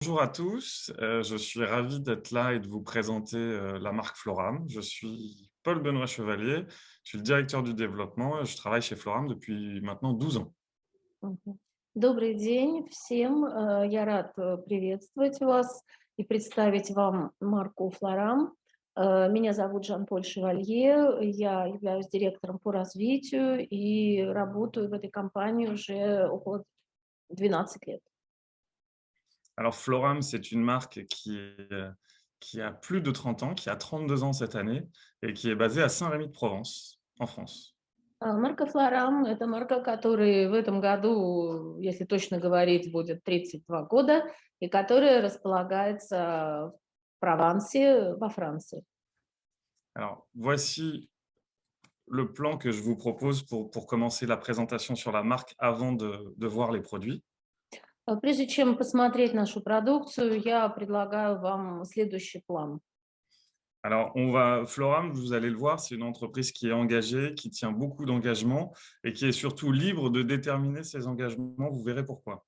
Bonjour à tous, je suis ravi d'être là et de vous présenter la marque Floram. Je suis Paul-Benoît Chevalier, je suis le directeur du développement et je travaille chez Floram depuis maintenant 12 ans. Мгм. Добрый день всем. Я рад приветствовать вас и представить вам марку Флорам. Меня зовут Жан-Поль Шевалье, я являюсь директором по развитию и работаю в этой компании уже около 12 лет. Alors Floram, c'est une marque qui a plus de 30 ans, qui a 32 ans cette année et qui est basée à Saint-Rémy-de-Provence, en France. Марка Флорам– это марка, которой в этом году, если точно говорить, будет 32 года, и которая располагается в Провансе, во Франции. Alors voici le plan que je vous propose pour commencer la présentation sur la marque avant de voir les produits. Прежде чем посмотреть нашу продукцию, я предлагаю вам следующий план. Alors, Floram, vous allez le voir, c'est une entreprise qui est engagée, qui tient beaucoup d'engagement et qui est surtout libre de déterminer ses engagements. Vous verrez pourquoi.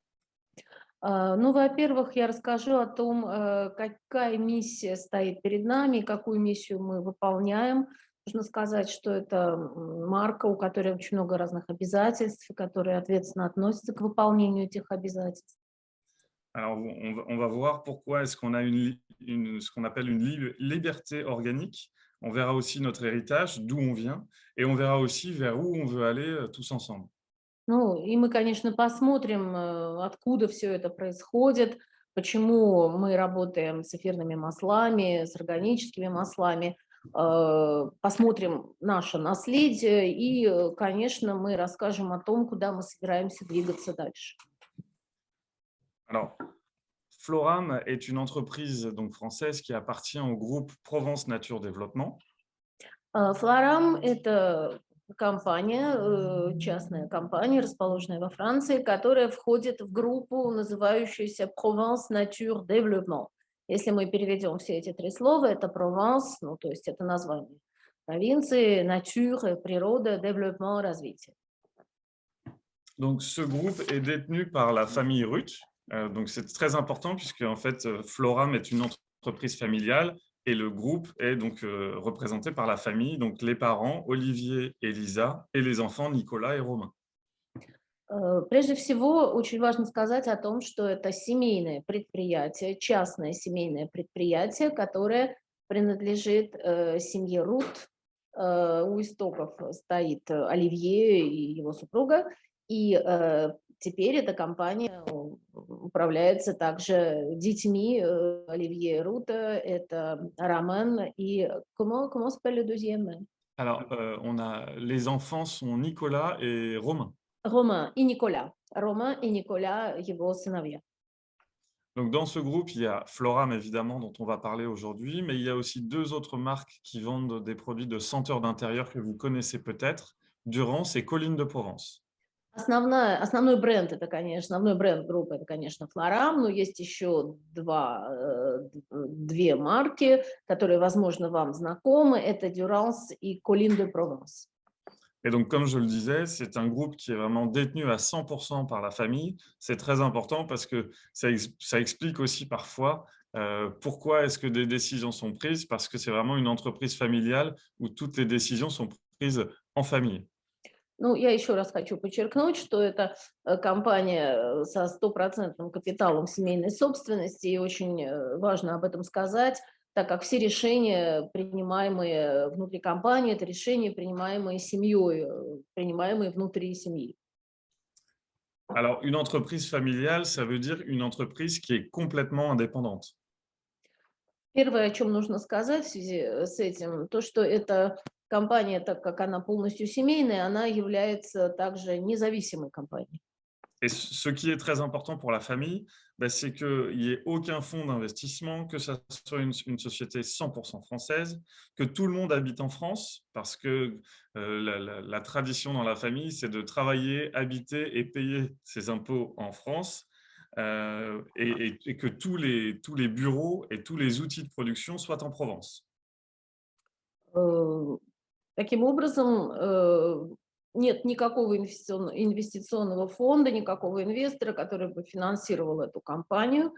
Ну, во-первых, я расскажу о том, какая миссия стоит перед нами, какую миссию мы выполняем. Нужно сказать, что это марка, у которой очень много разных обязательств, и которая ответственно относится к выполнению этих обязательств. Alors, on va voir pourquoi est-ce qu'on a ce qu'on appelle une liberté organique. On verra aussi notre héritage, d'où on vient, et on verra aussi vers où on veut aller tous ensemble. Ну, и мы, конечно, посмотрим, откуда все это происходит, почему мы работаем с эфирными маслами, с органическими маслами, посмотрим наше наследие и, конечно, мы расскажем о том, куда мы собираемся двигаться дальше. Alors, Floram est une entreprise donc française qui appartient au groupe Provence Nature Développement. Флорам– это компания, частная компания, расположенная во Франции, которая входит в группу, называющуюся Provence Nature Développement. Если мы переведем все эти три слова, это Provence, ну, то есть это название провинции, Nature, природа, Développement, развитие. Donc, ce groupe est détenu par la famille Ruth. Donc, c'est très important puisque en fait, Floram est une entreprise familiale et le groupe est donc représenté par la famille, donc les parents, Olivier et Lisa, et les enfants, Nicolas et Romain. Прежде всего, очень важно сказать о том, что это семейное предприятие, частное семейное предприятие, которое принадлежит семье Рут. У истоков стоит Оливье и его супруга, и теперь эта компания управляется также детьми Оливье и Рута, это Ромен и comment s'appelle le deuxième? Alors, les enfants sont Nicolas et Romain. Рома и Николя. Рома и Николя, его сыновья. Donc, dans ce groupe, il y a Floram, évidemment, dont on va parler aujourd'hui, mais il y a aussi deux autres marques qui vendent des produits de senteurs d'intérieur que vous connaissez peut-être. Durance et Collines de Provence. Основной бренд это, конечно, основной бренд группы это, конечно, Флорам, но есть еще две марки, которые, возможно, вам знакомы. Это Durance и Collines de Provence. Et donc, comme je le disais, c'est un groupe qui est vraiment détenu à 100% par la famille. C'est très important parce que ça explique aussi parfois pourquoi est-ce que des décisions sont prises, parce que c'est vraiment une entreprise familiale où toutes les décisions sont prises en famille. Ну, я еще раз хочу подчеркнуть, что это компания со стопроцентным капиталом семейной собственности, и очень важно об этом сказать, так как все решения, принимаемые внутри компании, это решения, принимаемые семьей, принимаемые внутри семьи. Alors, une entreprise familiale, ça veut dire une entreprise qui est complètement indépendante. Первое, о чем нужно сказать в связи с этим, то, что эта компания, так как она полностью семейная, она является также независимой компанией. Et ce qui est très important pour la famille, c'est qu'il n'y ait aucun fonds d'investissement, que ce soit une société 100% française, que tout le monde habite en France, parce que la tradition dans la famille, c'est de travailler, habiter et payer ses impôts en France, et que tous les bureaux et tous les outils de production soient en Provence. Таким образом, нет никакого инвестиционного фонда, никакого инвестора, который бы финансировал эту компанию.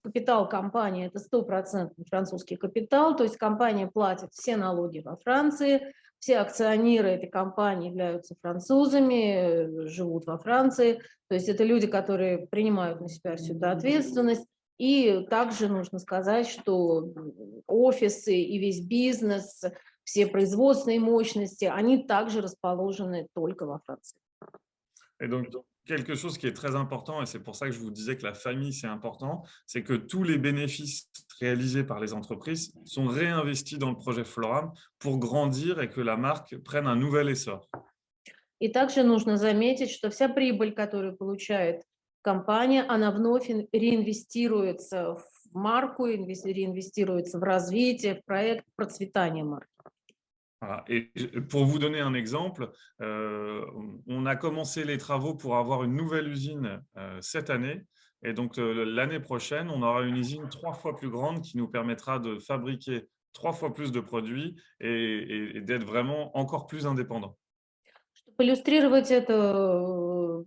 капитал компании – это 100% французский капитал, то есть компания платит все налоги во Франции, все акционеры этой компании являются французами, живут во Франции, то есть это люди, которые принимают на себя всю эту ответственность. И также нужно сказать, что офисы и весь бизнес, все производственные мощности, они также расположены только во Франции. Et donc, quelque chose qui est très important, et c'est pour ça que je vous disais que la famille, c'est important, c'est que tous les bénéfices réalisés par les entreprises sont réinvestis dans le projet Floram pour grandir et que la marque prenne un nouvel essor. И также нужно заметить, что вся прибыль, которую получает компания, она вновь реинвестируется в марку, реинвестируется в развитие, в проект процветания марки. Voilà. Et pour vous donner un exemple, on a commencé les travaux pour avoir une nouvelle usine cette année. Et donc, l'année prochaine, on aura une usine 3 fois plus grande qui nous permettra de fabriquer 3 fois plus de produits et d'être vraiment encore plus indépendants. Чтобы иллюстрировать это,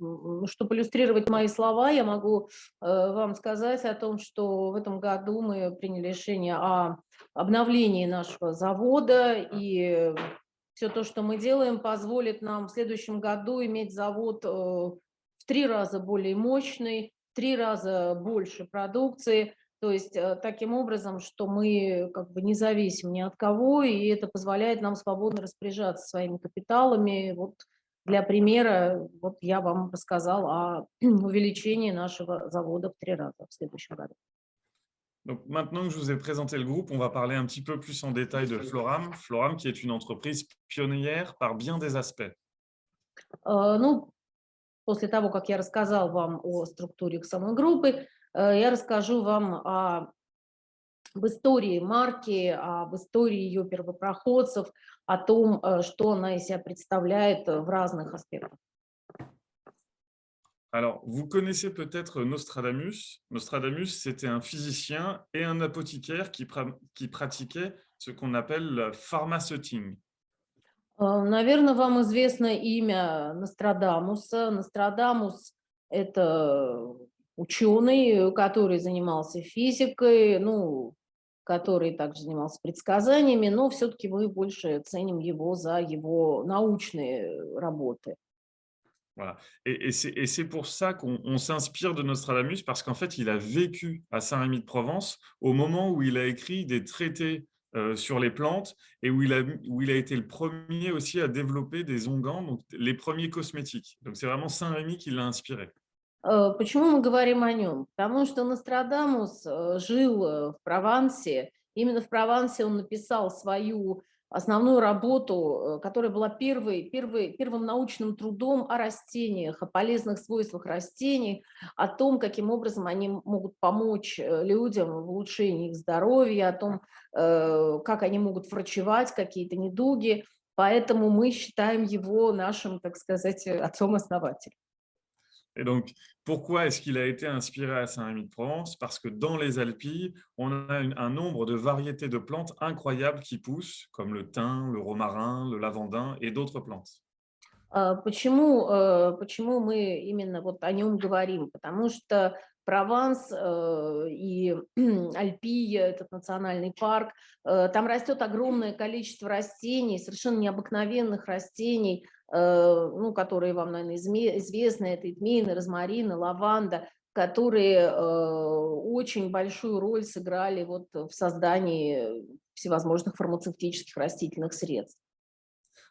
чтобы иллюстрировать мои слова, я могу вам сказать о том, что в этом году мы приняли решение о обновлении нашего завода, и все то, что мы делаем, позволит нам в следующем году иметь завод в 3 раза более мощный, в 3 раза больше продукции. То есть таким образом, что мы как бы не зависим ни от кого, и это позволяет нам свободно распоряжаться своими капиталами. Вот для примера, вот я вам рассказал о увеличении нашего завода в 3 раза в следующем году. Donc, maintenant que je vous ai présenté le groupe, on va parler un petit peu plus en détail de Floram. Floram, qui est une entreprise pionnière par bien des aspects. Ну, после того, как я рассказал вам о структуре самой группы, я расскажу вам об истории марки, об истории ее первопроходцев, о том, что она из себя представляет в разных аспектах. Alors, vous connaissez peut-être Nostradamus. Nostradamus, c'était un physicien et un apothicaire qui pratiquait ce qu'on appelle le pharmaceuting. Наверное, вам известно имя Нострадамуса. Нострадамус – это ученый, который занимался физикой, ну, который также занимался предсказаниями, но все-таки мы больше ценим его за его научные работы. Voilà. Et c'est pour ça qu'on s'inspire de Nostradamus, parce qu'en fait, il a vécu à Saint-Rémy-de-Provence au moment où il a écrit des traités sur les plantes et où il a été le premier aussi à développer des onguents, donc les premiers cosmétiques. Donc, c'est vraiment Saint-Rémy qui l'a inspiré. Почему мы говорим о нем? Потому что Нострадамус жил в Провансе. Именно в Провансе он написал свою основную работу, которая была первым научным трудом о растениях, о полезных свойствах растений, о том, каким образом они могут помочь людям в улучшении их здоровья, о том, как они могут врачевать какие-то недуги. Поэтому мы считаем его нашим, так сказать, отцом-основателем. Et donc, pourquoi est-ce qu'il a été inspiré à Saint-Rémy-de-Provence? Parce que dans les Alpilles, on a un nombre de variétés de plantes incroyables qui poussent, comme le thym, le romarin, le lavandin et d'autres plantes. Почему мы именно вот о нем говорим? Потому что Прованс и Альпия, этот национальный парк, там растет огромное количество растений, совершенно необыкновенных растений, ну, которые вам, наверное, известны, это тмины, розмарины, лаванда, которые очень большую роль сыграли вот в создании всевозможных фармацевтических растительных средств.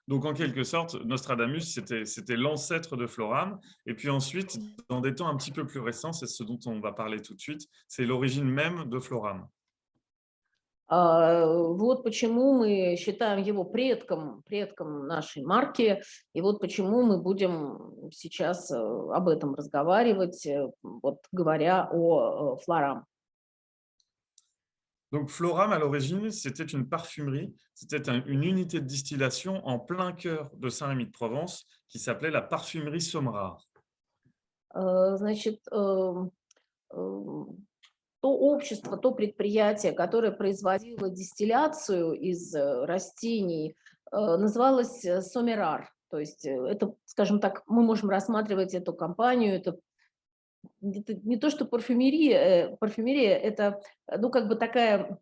Donc, en quelque sorte, Nostradamus, c'était l'ancêtre de Floram. Et puis ensuite, dans des temps un petit peu plus récents, c'est ce dont on va parler tout de suite, c'est l'origine même de Floram. Вот почему мы считаем его предком нашей марки, и вот почему мы будем сейчас об этом разговаривать, вот говоря о Floram. Donc, Floram, à l'origine, c'était une parfumerie, c'était une unité de distillation en plein cœur de Saint-Rémy-de-Provence qui s'appelait la parfumerie Sommerard. Значит, то общество, то предприятие, которое производило дистилляцию из растений, называлось Sommerard. То есть это, скажем так, мы можем рассматривать эту компанию, это это не то, что парфюмерия, парфюмерия, это, ну, как бы такая,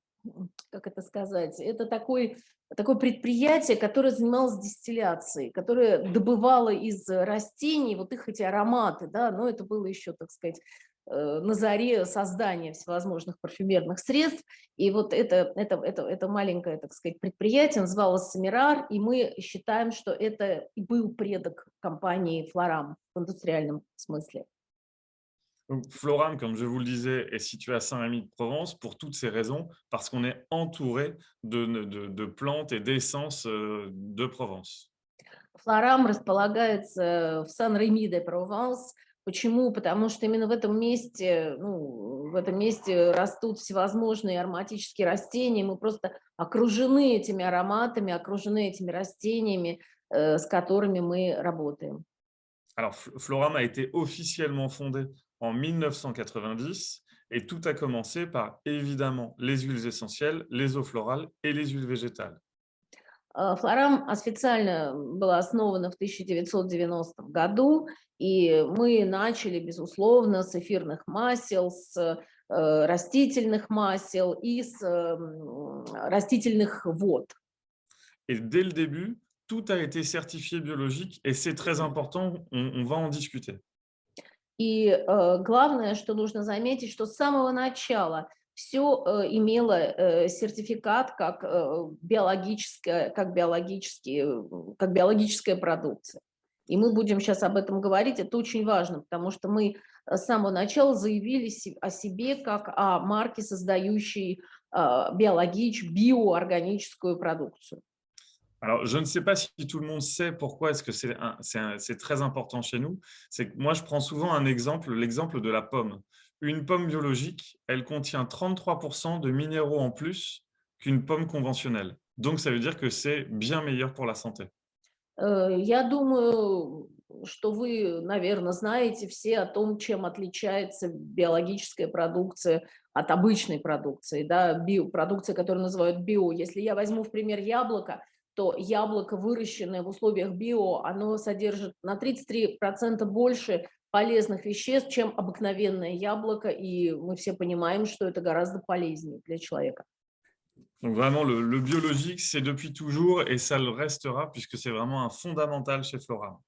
как это сказать, это такое предприятие, которое занималось дистилляцией, которое добывало из растений вот их эти ароматы, да, но это было еще, так сказать, на заре создания всевозможных парфюмерных средств. И вот это маленькое, так сказать, предприятие называлось Семирар, и мы считаем, что это и был предок компании Флорам в индустриальном смысле. Donc, Floram, comme je vous le disais, est situé à Saint-Rémy-de-Provence pour toutes ces raisons, parce qu'on est entouré de plantes et d'essences de Provence. Флорам располагается в Сан-Реми-де-Прованс. Почему? Потому что именно в этом месте, ну, в этом месте растут всевозможные ароматические растения. Мы просто окружены этими ароматами, окружены этими растениями, с которыми мы работаем. Alors, Floram a été officiellement fondé en 1990 et tout a commencé par, évidemment, les huiles essentielles, les eaux florales et les huiles végétales. Флорам официально была основана в 1990 году, и мы начали, безусловно, с эфирных масел, с растительных масел и с растительных вод. Et dès le début, tout a été certifié biologique et c'est très important, on va en discuter. И главное, что нужно заметить, что с самого начала все имело сертификат как биологическая, как биологическая продукция. И мы будем сейчас об этом говорить. Это очень важно, потому что мы с самого начала заявили о себе как о марке, создающей биоорганическую продукцию. Alors, je ne sais pas si tout le monde sait pourquoi est-ce que c'est très important chez nous. C'est que moi, je prends souvent un exemple, l'exemple de la pomme. Une pomme biologique, elle contient 33% de minéraux en plus qu'une pomme conventionnelle. Donc, ça veut dire que c'est bien meilleur pour la santé. Я думаю, что вы, наверное, знаете все о том, чем отличается биологическая продукция от обычной продукции, да, продукция, которую называют био. Если я возьму в пример яблоко, то яблоко, выращенное в условиях био, оно содержит на 33% больше полезных веществ, чем обыкновенное яблоко, и мы все понимаем, что это гораздо полезнее для человека. Donc, vraiment, le biologique, c'est depuis toujours et ça le restera puisque c'est vraiment un fondamental chez Flora.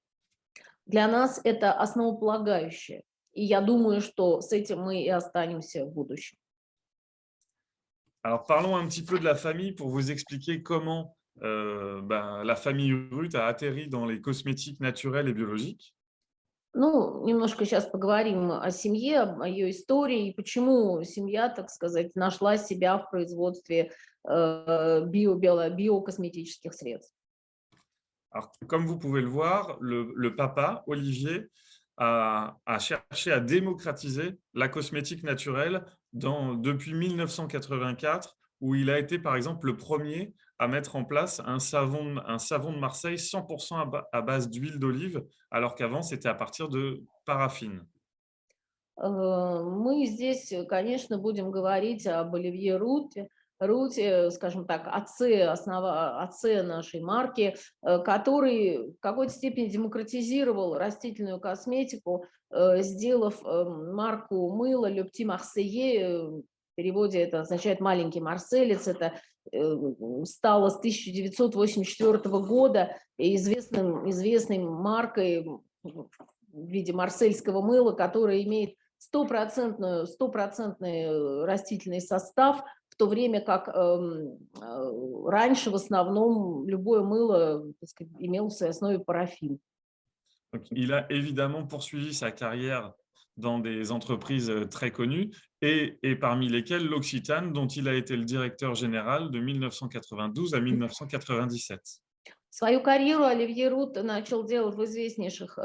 Для нас это основополагающее, и я думаю, что с этим мы и останемся в будущем. Alors, parlons un petit peu de la famille pour vous expliquer comment la famille Ruth a atterri dans les cosmétiques naturels et biologiques. Ну, немножко сейчас поговорим о семье, о ее истории, и почему семья, так сказать, нашла себя в производстве биокосметических средств. Alors, comme vous pouvez le voir, le papa, Olivier, a cherché à démocratiser la cosmétique naturelle depuis 1984, où il a été, par exemple, le premier à mettre en place un savon de Marseille 100% à base d'huile d'olive, alors qu'avant, c'était à partir de paraffine. Мы здесь, конечно, будем говорить об Оливье Руте, скажем так, отце нашей марки, который в какой-то степени демократизировал растительную косметику, сделав марку мыла Le Petit Marseillais, в переводе это означает «маленький марселец», это стало с 1984 года известной маркой в виде марсельского мыла, которое имеет стопроцентный растительный состав, в то время как раньше в основном любое мыло, так сказать, имело в своей основе парафин. Donc, il a évidemment poursuivi sa carrière dans des entreprises très connues et parmi lesquelles l'Occitane, dont il a été le directeur général de 1992 à 1997. Свою карьеру Оливье Рут начал делать в известнейших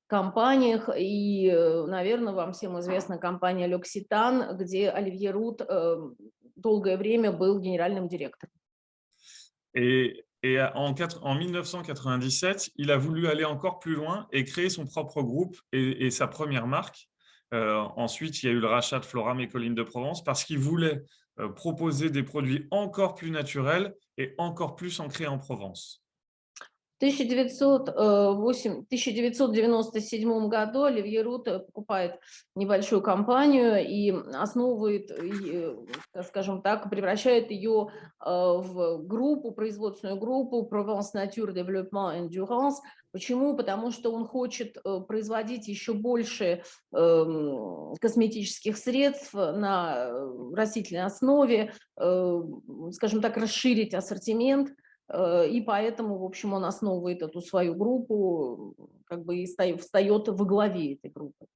компаниях, и, наверное, вам всем известна компания «L'Occitane», где Оливье Рут долгое время был генеральным директором. Et en 1997, il a voulu aller encore plus loin et créer son propre groupe et sa première marque. Ensuite, il y a eu le rachat de Floram et Collines de Provence parce qu'il voulait proposer des produits encore plus naturels et encore plus ancrés en Provence. 1997 году Оливье Рут покупает небольшую компанию и основывает, скажем так, превращает ее в группу, производственную группу Provence Nature Développement Endurance. Почему? Потому что он хочет производить еще больше косметических средств на растительной основе, скажем так, расширить ассортимент. И поэтому, в общем, он основывает эту свою группу, как бы и встает во главе этой группы.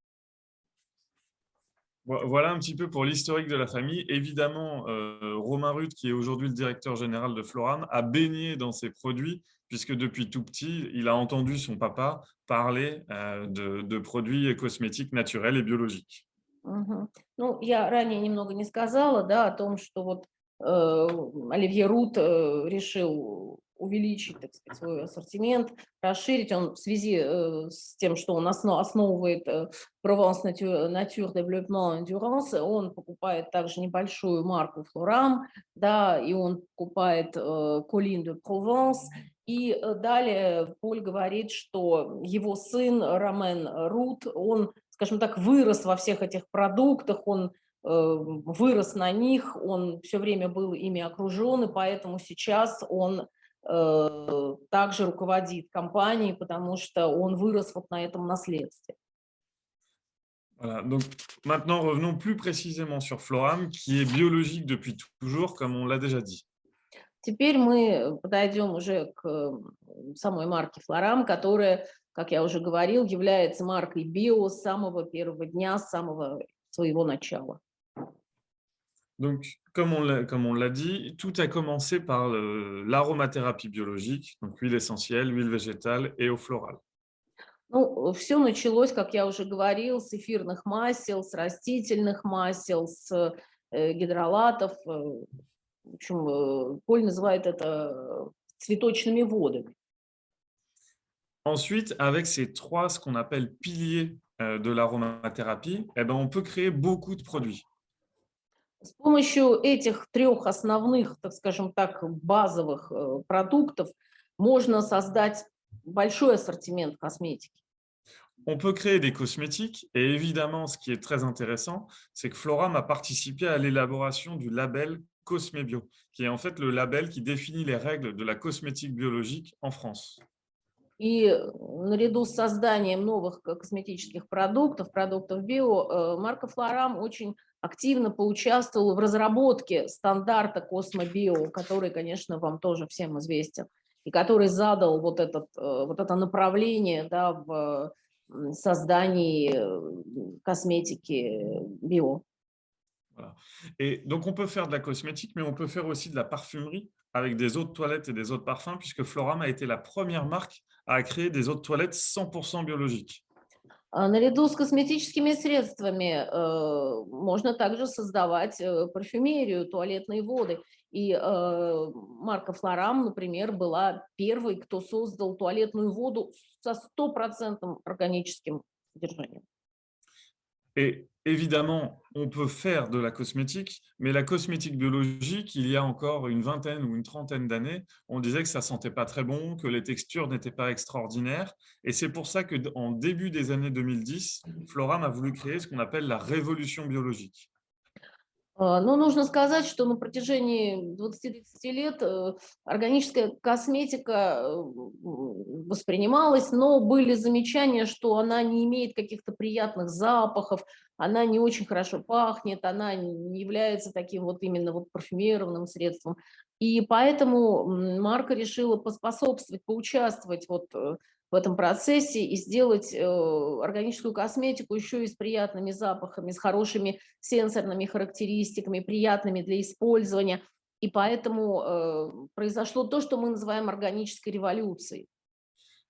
Voilà un petit peu pour l'historique de la famille. Évidemment, Romain Rutte, qui est aujourd'hui le directeur général de Floram, a baigné dans ces produits, puisque depuis tout petit, il a entendu son papa parler de produits cosmétiques naturels et biologiques. Мгм. Ну, я ранее немного не сказала, да, о том, что вот Оливье Рут решил увеличить, так сказать, свой ассортимент, расширить он в связи с тем, что он основывает Provence Nature Développement Endurance, он покупает также небольшую марку Floram, да, и он покупает Colline de Provence, и далее Поль говорит, что его сын Ромен Рут, он, скажем так, вырос во всех этих продуктах, он вырос на них, он все время был ими окружен, и поэтому сейчас он также руководит компанией, потому что он вырос вот на этом наследстве. Voilà, donc maintenant revenons plus précisément sur Floram, qui est biologique depuis toujours, comme on l'a déjà dit. Теперь мы подойдем уже к самой марке Floram, которая, как я уже говорил, является маркой био с самого первого дня, с самого своего начала. Donc, comme on l'a dit, tout a commencé par l'aromathérapie biologique, donc huile essentielle, huile végétale et eau florale. Ну, все началось, как я уже говорил, с эфирных масел, с растительных масел, с гидролатов. В общем, Поль называет это цветочными водами. Ensuite, avec ces trois, ce qu'on appelle piliers de l'aromathérapie, eh ben, on peut créer beaucoup de produits. С помощью этих трех основных, так скажем так, базовых продуктов можно создать большой ассортимент косметики. On peut créer des cosmétiques et évidemment, ce qui est très intéressant, c'est que Floram a participé à l'élaboration du label Cosmébio, qui est en fait le label qui définit les règles de la cosmétique biologique en France. И наряду с созданием новых косметических продуктов, продуктов био, марка Floram очень активно поучаствовала в разработке стандарта Космо-Био, который, конечно, вам тоже всем известен, и который задал вот это направление, да, в создании косметики био. Voilà. Et donc, on peut faire de la cosmétique, mais on peut faire aussi de la parfumerie avec des eaux de toilette et des eaux de parfum, puisque Floram a été la première marque à créer des eaux de toilette 100% biologiques. Наряду с косметическими средствами можно также создавать парфюмерию, туалетные воды. И марка Floram, например, была первой, кто создал туалетную воду со 100% органическим содержанием. Et évidemment, on peut faire de la cosmétique, mais la cosmétique biologique, il y a encore une vingtaine ou une trentaine d'années, on disait que ça sentait pas très bon, que les textures n'étaient pas extraordinaires. Et c'est pour ça qu'en début des années 2010, Floram a voulu créer ce qu'on appelle la révolution biologique. Но нужно сказать, что на протяжении 20-30 лет органическая косметика воспринималась, но были замечания, что она не имеет каких-то приятных запахов, она не очень хорошо пахнет, она не является таким вот именно вот парфюмированным средством. И поэтому марка решила поспособствовать, поучаствовать вот в этом процессе и сделать органическую косметику еще и с приятными запахами, с хорошими сенсорными характеристиками, приятными для использования. И поэтому произошло то, что мы называем органической революцией.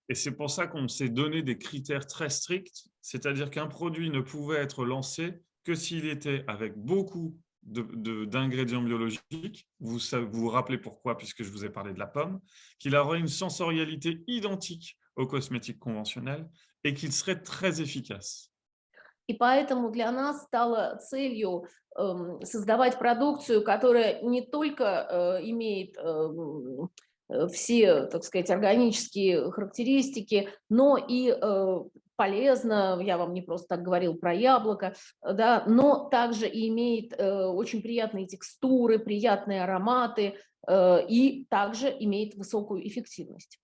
Et c'est pour ça qu'on s'est donné des critères très stricts, c'est-à-dire qu'un produit ne pouvait être lancé que s'il était avec beaucoup d'ingrédients biologiques. Vous vous rappelez pourquoi, puisque je vous ai parlé de la pomme, qu'il aurait une sensorialité identique aux cosmétiques conventionnels et qu'il serait très efficace. И поэтому для нас стало целью создавать продукцию, которая не только имеет все, так сказать, органические характеристики, но и полезно, я вам не просто так говорил про яблоко, да, но также и имеет очень приятные текстуры, приятные ароматы и также имеет высокую эффективность.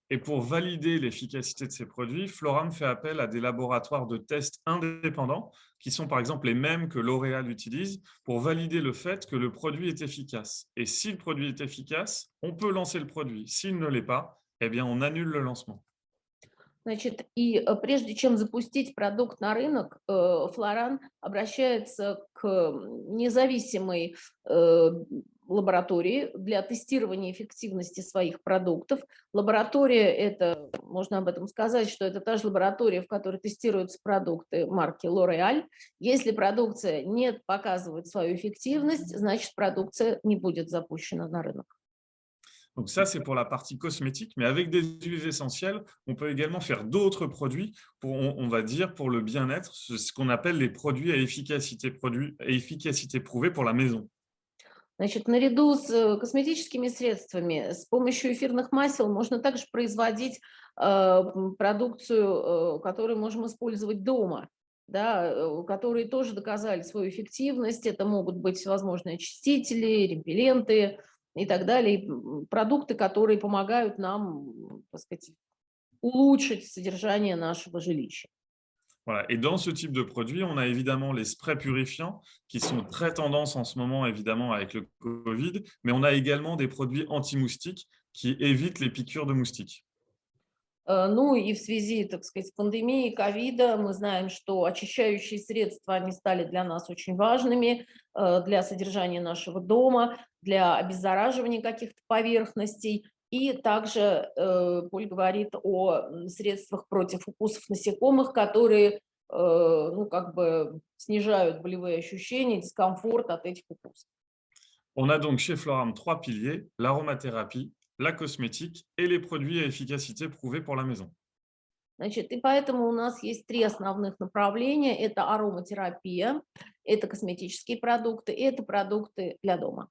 Et pour valider l'efficacité de ces produits, Floram fait appel à des laboratoires de tests indépendants, qui sont par exemple les mêmes que L'Oréal utilise, pour valider le fait que le produit est efficace. Et si le produit est efficace, on peut lancer le produit. S'il ne l'est pas, eh bien, on annule le lancement. Значит, и прежде чем запустить продукт на рынок, Флоран обращается к независимой лаборатории для тестирования эффективности своих продуктов. Лаборатория – это, можно об этом сказать, что это та же лаборатория, в которой тестируются продукты марки L'Oréal. Если продукция не показывает свою эффективность, значит, продукция не будет запущена на рынок. Donc ça, c'est pour la partie cosmétique, mais avec des huiles essentielles, on peut également faire d'autres produits pour, on va dire, pour le bien-être, ce qu'on appelle les produits à efficacité prouvée pour la maison. Значит, наряду с косметическими средствами, с помощью эфирных масел можно также производить продукцию, которую можем использовать дома, да, которые тоже доказали свою эффективность. Это могут быть всевозможные очистители, репелленты и так далее. Продукты, которые помогают нам, так сказать, улучшить содержание нашего жилища. Voilà. Et dans ce type de produit, on a évidemment les sprays purifiants qui sont très tendance en ce moment, évidemment, avec le Covid, mais on a également des produits anti-moustiques qui évitent les piqûres de moustiques. Ну и в связи, так сказать, с пандемией ковида мы знаем, что очищающие средства, они стали для нас очень важными, для содержания нашего дома, для обеззараживания каких-то поверхностей. И также Поль говорит о средствах против укусов насекомых, которые, ну, как бы снижают болевые ощущения, дискомфорт от этих укусов. On a donc chez Floram 3 piliers, l'aromathérapie, la cosmétique et les produits à efficacité prouvée pour la maison. Значит, и поэтому у нас есть три основных направления. Это ароматерапия, это косметические продукты, и это продукты для дома.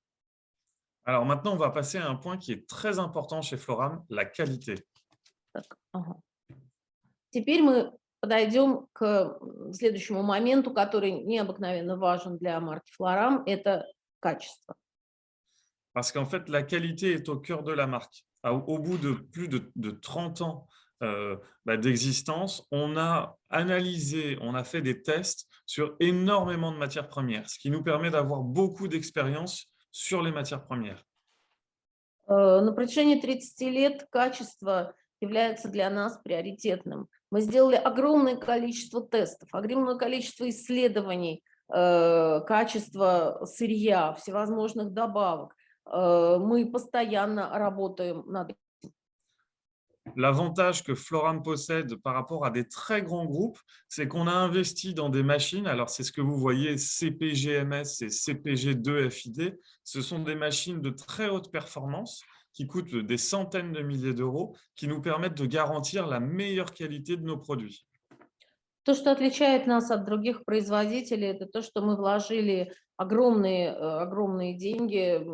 Alors maintenant, on va passer à un point qui est très important chez Floram, la qualité. Так, ага. Теперь мы подойдем к следующему моменту, который необыкновенно важен для марки Floram, это качество. Parce qu'en fait, la qualité est au cœur de la marque. Au bout de plus de 30 ans d'existence, on a analysé, on a fait des tests sur énormément de matières premières, ce qui nous permet d'avoir beaucoup d'expérience sur les matières premières. На протяжении 30 лет качество является для нас приоритетным. Мы сделали огромное количество тестов, огромное количество исследований качества сырья, всевозможных добавок. Мы постоянно работаем над. L'avantage que Floram possède par rapport à des très grands groupes, c'est qu'on a investi dans des machines. Alors, c'est ce que vous voyez, CPGMS et CPG2FID. Ce sont des machines de très haute performance qui coûtent des centaines de milliers d'euros, qui nous permettent de garantir la meilleure qualité de nos produits. То, что отличает нас от других производителей, это то, что мы вложили огромные деньги,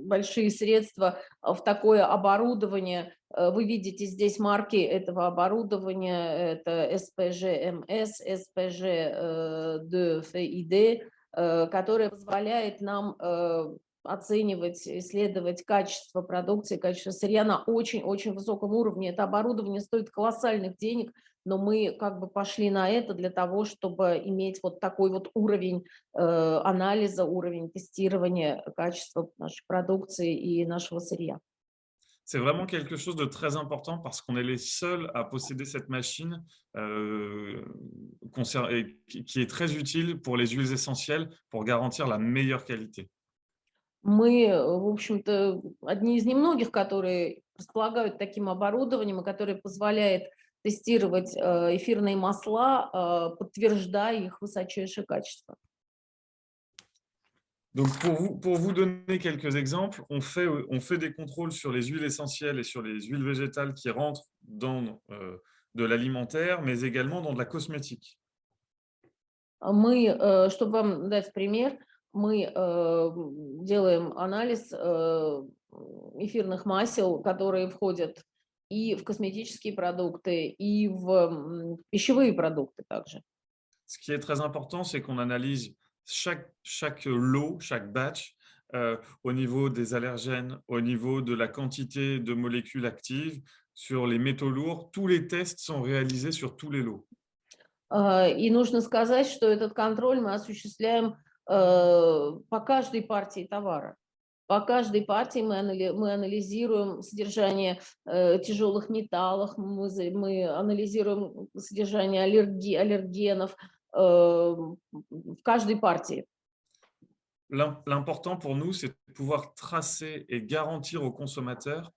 большие средства в такое оборудование. Вы видите здесь марки этого оборудования, это SPGMS, SPG2FID, которое позволяет нам оценивать, исследовать качество продукции, качество сырья на очень-очень высоком уровне. Это оборудование стоит колоссальных денег, но мы как бы пошли на это для того, чтобы иметь вот такой вот уровень анализа, уровень тестирования качества нашей продукции и нашего сырья. C'est vraiment quelque chose de très important parce qu'on est les seuls à posséder cette machine qui est très utile pour les huiles essentielles pour garantir la meilleure qualité. Мы, в общем-то, одни из немногих, которые располагают таким оборудованием, и которое позволяет тестировать эфирные масла, подтверждая их высочайшее качество. Donc, pour vous donner quelques exemples, on fait des contrôles sur les huiles essentielles et sur les huiles végétales qui rentrent dans de l'alimentaire, mais également dans de la cosmétique. Мы, чтобы вам дать пример, мы делаем анализ эфирных масел, которые входят и в косметические продукты, и в пищевые продукты также. Ce qui est très important, c'est qu'on analyse chaque lot, chaque batch, au niveau des allergènes, au niveau de la quantité de molécules actives, sur les métaux lourds. Tous les tests sont réalisés sur tous les lots. И нужно сказать, что этот контроль мы осуществляем по каждой партии товара. По каждой партии мы анализируем содержание тяжелых металлов, мы анализируем содержание аллергенов в каждой партии. L'important pour nous, c'est de pouvoir tracer et garantir aux consommateurs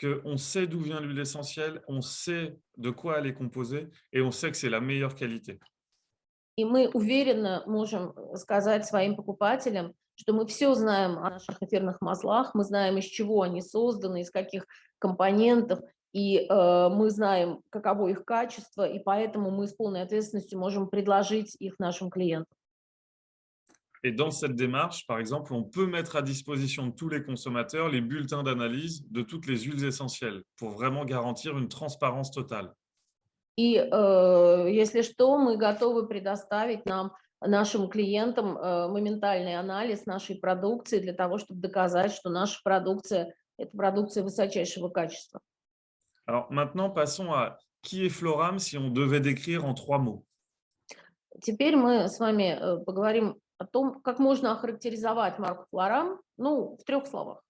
qu'on sait d'où vient l'huile essentielle, on sait de quoi elle est composée et on sait que c'est la meilleure qualité. И мы уверенно можем сказать своим покупателям, что мы все знаем о наших эфирных маслах, мы знаем, из чего они созданы, из каких компонентов, и мы знаем, каково их качество, и поэтому мы с полной ответственностью можем предложить их нашим клиентам. Et dans cette démarche, par exemple, on peut mettre à disposition de tous les consommateurs les bulletins d'analyse de toutes les huiles essentielles pour vraiment garantir une transparence totale. И если что, мы готовы предоставить нашим клиентам моментальный анализ нашей продукции для того, чтобы доказать, что наша продукция – это продукция высочайшего качества. Alors maintenant, passons à qui est Floram si on devait décrire en 3 mots. Теперь мы с вами поговорим о том, как можно охарактеризовать марку Floram, ну, в 3 словах.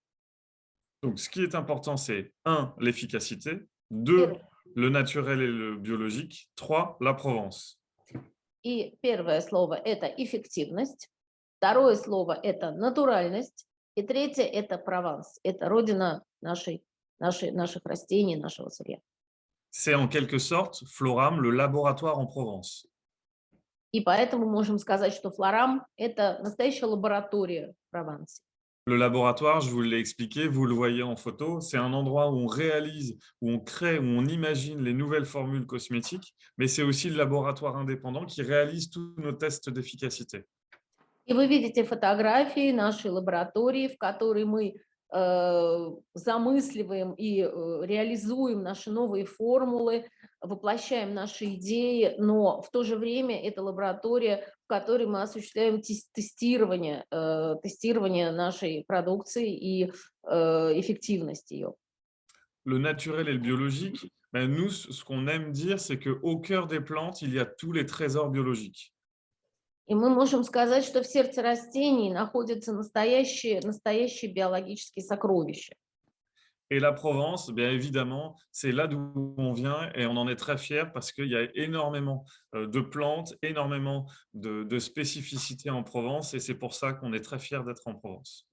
Donc, ce qui est important, c'est 1, l'efficacité, 2, Первое. le naturel et le biologique, 3, la Provence. И первое слово – это эффективность, второе слово – это натуральность, и третье – это Прованс, это родина наших растений, нашего сырья. C'est en quelque sorte Floram, le laboratoire en Provence. И поэтому можем сказать, что Флорам – это настоящая лаборатория в Провансе. Le laboratoire, je vous l'ai expliqué, vous le voyez en photo, c'est un endroit où on réalise, où on crée, où on imagine les nouvelles formules cosmétiques, mais c'est aussi le laboratoire indépendant qui réalise tous nos tests d'efficacité. И вы видите фотографии нашей лаборатории, в которой мы замысливаем и реализуем наши новые формулы, воплощаем наши идеи, но в то же время это лаборатория, в которой мы осуществляем тестирование нашей продукции и эффективность ее. Le naturel et le biologique, ben nous, ce qu'on aime dire, c'est qu'au cœur des plantes, il y a tous les trésors biologiques. И мы можем сказать, что в сердце растений находятся настоящие биологические сокровища. Et la Provence, bien évidemment, c'est là d'où on vient et on en est très fiers parce qu'il y a énormément de plantes, énormément de spécificités en Provence et c'est pour ça qu'on est très fiers d'être en Provence.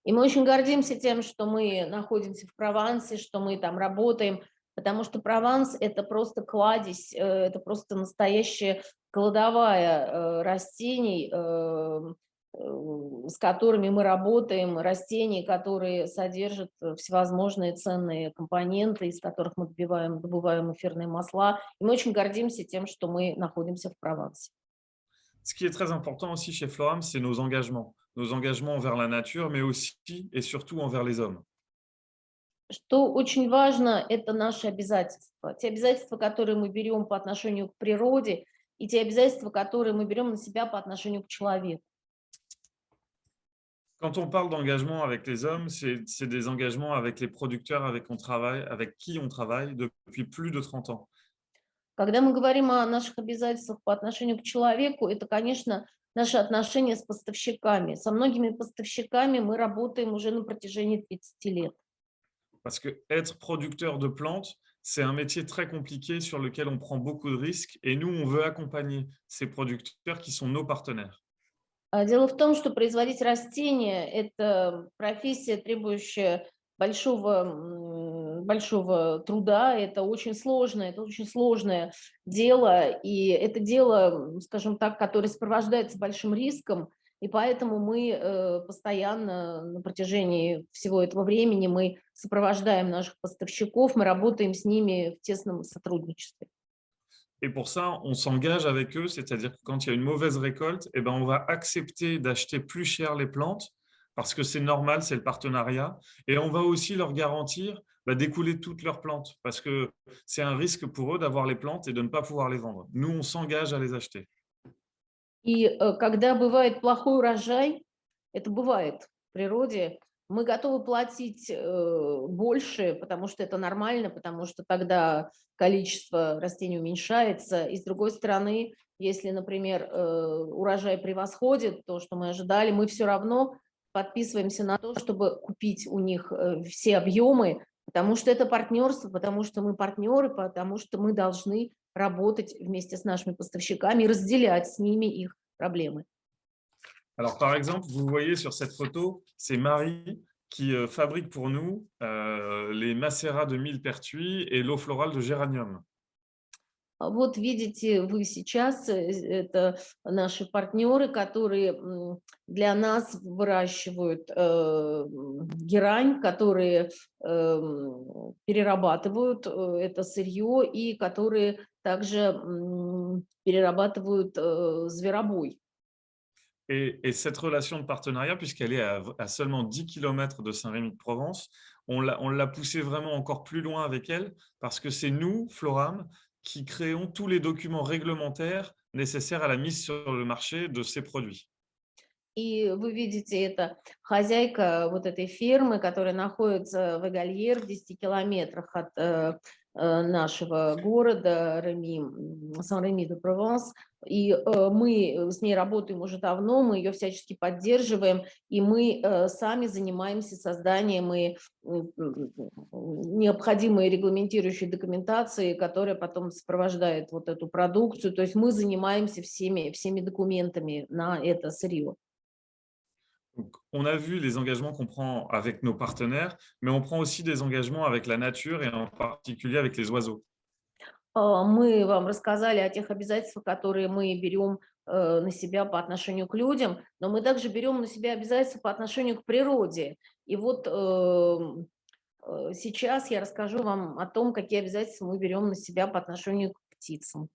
И мы очень гордимся тем, что мы находимся в Провансе, что мы там работаем, потому что Прованс – это просто кладезь, это просто настоящая кладовая растений, с которыми мы работаем, растений, которые содержат всевозможные ценные компоненты, из которых мы добываем эфирные масла. И мы очень гордимся тем, что мы находимся в Провансе. Ce qui est très important aussi chez Floram, c'est nos engagements envers la nature, mais aussi et surtout envers les hommes. Что очень важно, это наши обязательства. Те обязательства, которые мы берем по отношению к природе, и те обязательства, которые мы берем на себя по отношению к человеку. Quand on parle d'engagement avec les hommes, c'est des engagements avec les producteurs avec qui on travaille depuis plus de 30 ans. Когда мы говорим о наших обязательствах по отношению к человеку, это, конечно, наши отношения с поставщиками. Со многими поставщиками мы работаем уже на протяжении 30 лет. Parce que être producteur de plantes, c'est un métier très compliqué sur lequel on prend beaucoup de risques et nous, on veut accompagner ces producteurs qui sont nos partenaires. Дело в том, что производить растения – это профессия, требующая большого труда, это очень сложное дело, и это дело, скажем так, которое сопровождается большим риском, и поэтому мы постоянно на протяжении всего этого времени мы сопровождаем наших поставщиков, мы работаем с ними в тесном сотрудничестве. Et pour ça, on s'engage avec eux, c'est-à-dire que quand il y a une mauvaise récolte, eh ben, on va accepter d'acheter plus cher les plantes parce que c'est normal, c'est le partenariat. Et on va aussi leur garantir d'écouler toutes leurs plantes, parce que c'est un risque pour eux d'avoir les plantes et de ne pas pouvoir les vendre. Nous, on s'engage à les acheter. И когда бывает плохой урожай, это бывает в природе, мы готовы платить больше, потому что это нормально, потому что тогда количество растений уменьшается. И с другой стороны, если, например, урожай превосходит то, что мы ожидали, мы все равно подписываемся на то, чтобы купить у них все объемы, потому что это партнерство, потому что мы партнеры, потому что мы должны работать вместе с нашими поставщиками и разделять с ними их проблемы. Alors, par exemple, vous voyez sur cette photo, c'est Marie qui fabrique pour nous les macérats de millepertuis et l'eau florale de géranium. Вот видите вы сейчас, это наши партнеры, которые для нас выращивают герань, которые перерабатывают это сырье и которые также перерабатывают зверобой. Et cette relation de partenariat, puisqu'elle est à seulement 10 km de Saint-Rémy-de-Provence, on l'a poussée vraiment encore plus loin avec elle, parce que c'est nous, Floram, qui créons tous les documents réglementaires nécessaires à la mise sur le marché de ces produits. И вы видите, это хозяйка вот этой фермы, которая находится в Эгальер, в 10 километрах от нашего города Сан-Реми-де-Прованс. И мы с ней работаем уже давно, мы ее всячески поддерживаем, и мы сами занимаемся созданием и необходимой регламентирующей документации, которая потом сопровождает вот эту продукцию. То есть мы занимаемся всеми документами на это сырье. Donc, on a vu les engagements qu'on prend avec nos partenaires, mais on prend aussi des engagements avec la nature et en particulier avec les oiseaux. Мы вам рассказали о тех обязательствах, которые мы берем на себя по отношению к людям, но мы также берем на себя обязательства по отношению к природе. И вот сейчас я расскажу вам о том, какие обязательства мы берем на себя по отношению к птицам.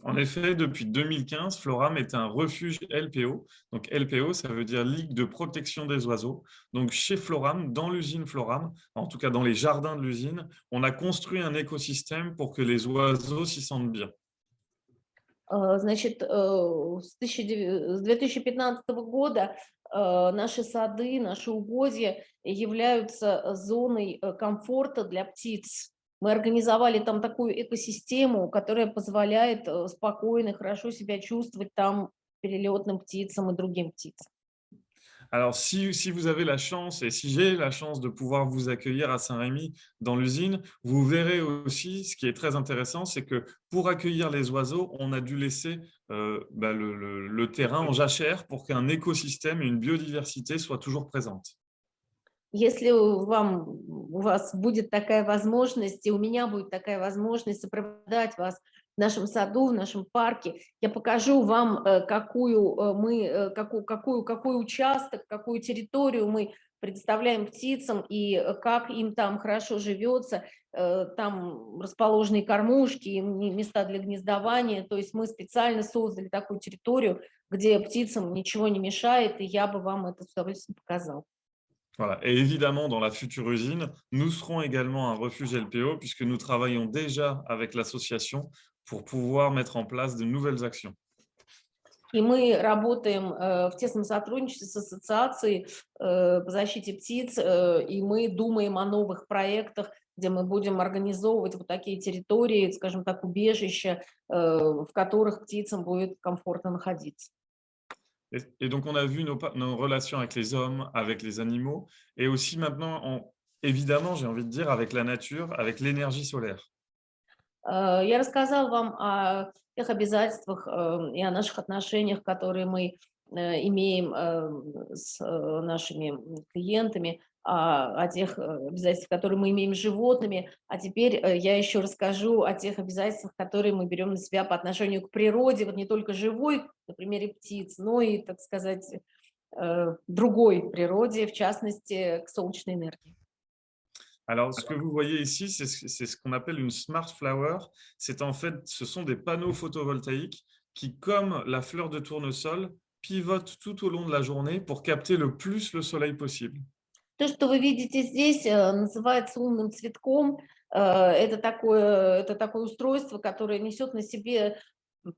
En effet, depuis 2015, Floram est un refuge LPO. Donc LPO, ça veut dire Ligue de protection des oiseaux. Donc chez Floram, dans l'usine Floram, en tout cas dans les jardins de l'usine, on a construit un écosystème pour que les oiseaux s'y sentent bien. Значит, с 2015 года наши сады, наши угодья являются зоной комфорта для птиц. Мы организовали там такую экосистему, которая позволяет спокойно, хорошо себя чувствовать там перелетным птицам и другим птицам. Alors, si vous avez la chance et si j'ai la chance de pouvoir vous accueillir à Saint-Rémy dans l'usine, vous verrez aussi, ce qui est très intéressant, c'est que pour accueillir les oiseaux, on a dû laisser le terrain en jachère pour qu'un écosystème et une biodiversité soient toujours présentes. Если у вас будет такая возможность, и у меня будет такая возможность сопровождать вас в нашем саду, в нашем парке, я покажу вам, какой участок, какую территорию мы предоставляем птицам и как им там хорошо живется. Там расположены кормушки, места для гнездования. То есть мы специально создали такую территорию, где птицам ничего не мешает, и я бы вам это с удовольствием показала. Voilà. Et évidemment, dans la future usine, nous serons également un refuge LPO puisque nous travaillons déjà avec l'association pour pouvoir mettre en place de nouvelles actions. И мы работаем в тесном сотрудничестве с ассоциацией по защите птиц, и мы думаем о новых проектах, где мы будем организовывать вот такие территории, скажем так, убежища, в которых птицам будет комфортно находиться. Et donc, on a vu nos relations avec les hommes, avec les animaux, et aussi maintenant, évidemment, j'ai envie de dire, avec la nature, avec l'énergie solaire. Я рассказала вам о тех обязательствах и о наших отношениях, которые мы имеем с нашими клиентами, о тех обязательствах, которые мы имеем с животными. А теперь я еще расскажу о тех обязательствах, которые мы берем на себя по отношению к природе, вот не только живой, на примере птиц, но и, так сказать, другой природе, в частности, к солнечной энергии. Alors, ce que vous voyez ici, c'est ce qu'on appelle une smart flower. C'est en fait, ce sont des panneaux photovoltaïques qui, comme la fleur de tournesol, pivote tout au long de la journée pour capter le plus le soleil possible. То, что вы видите здесь, называется умным цветком. Это такое устройство, которое несет на себе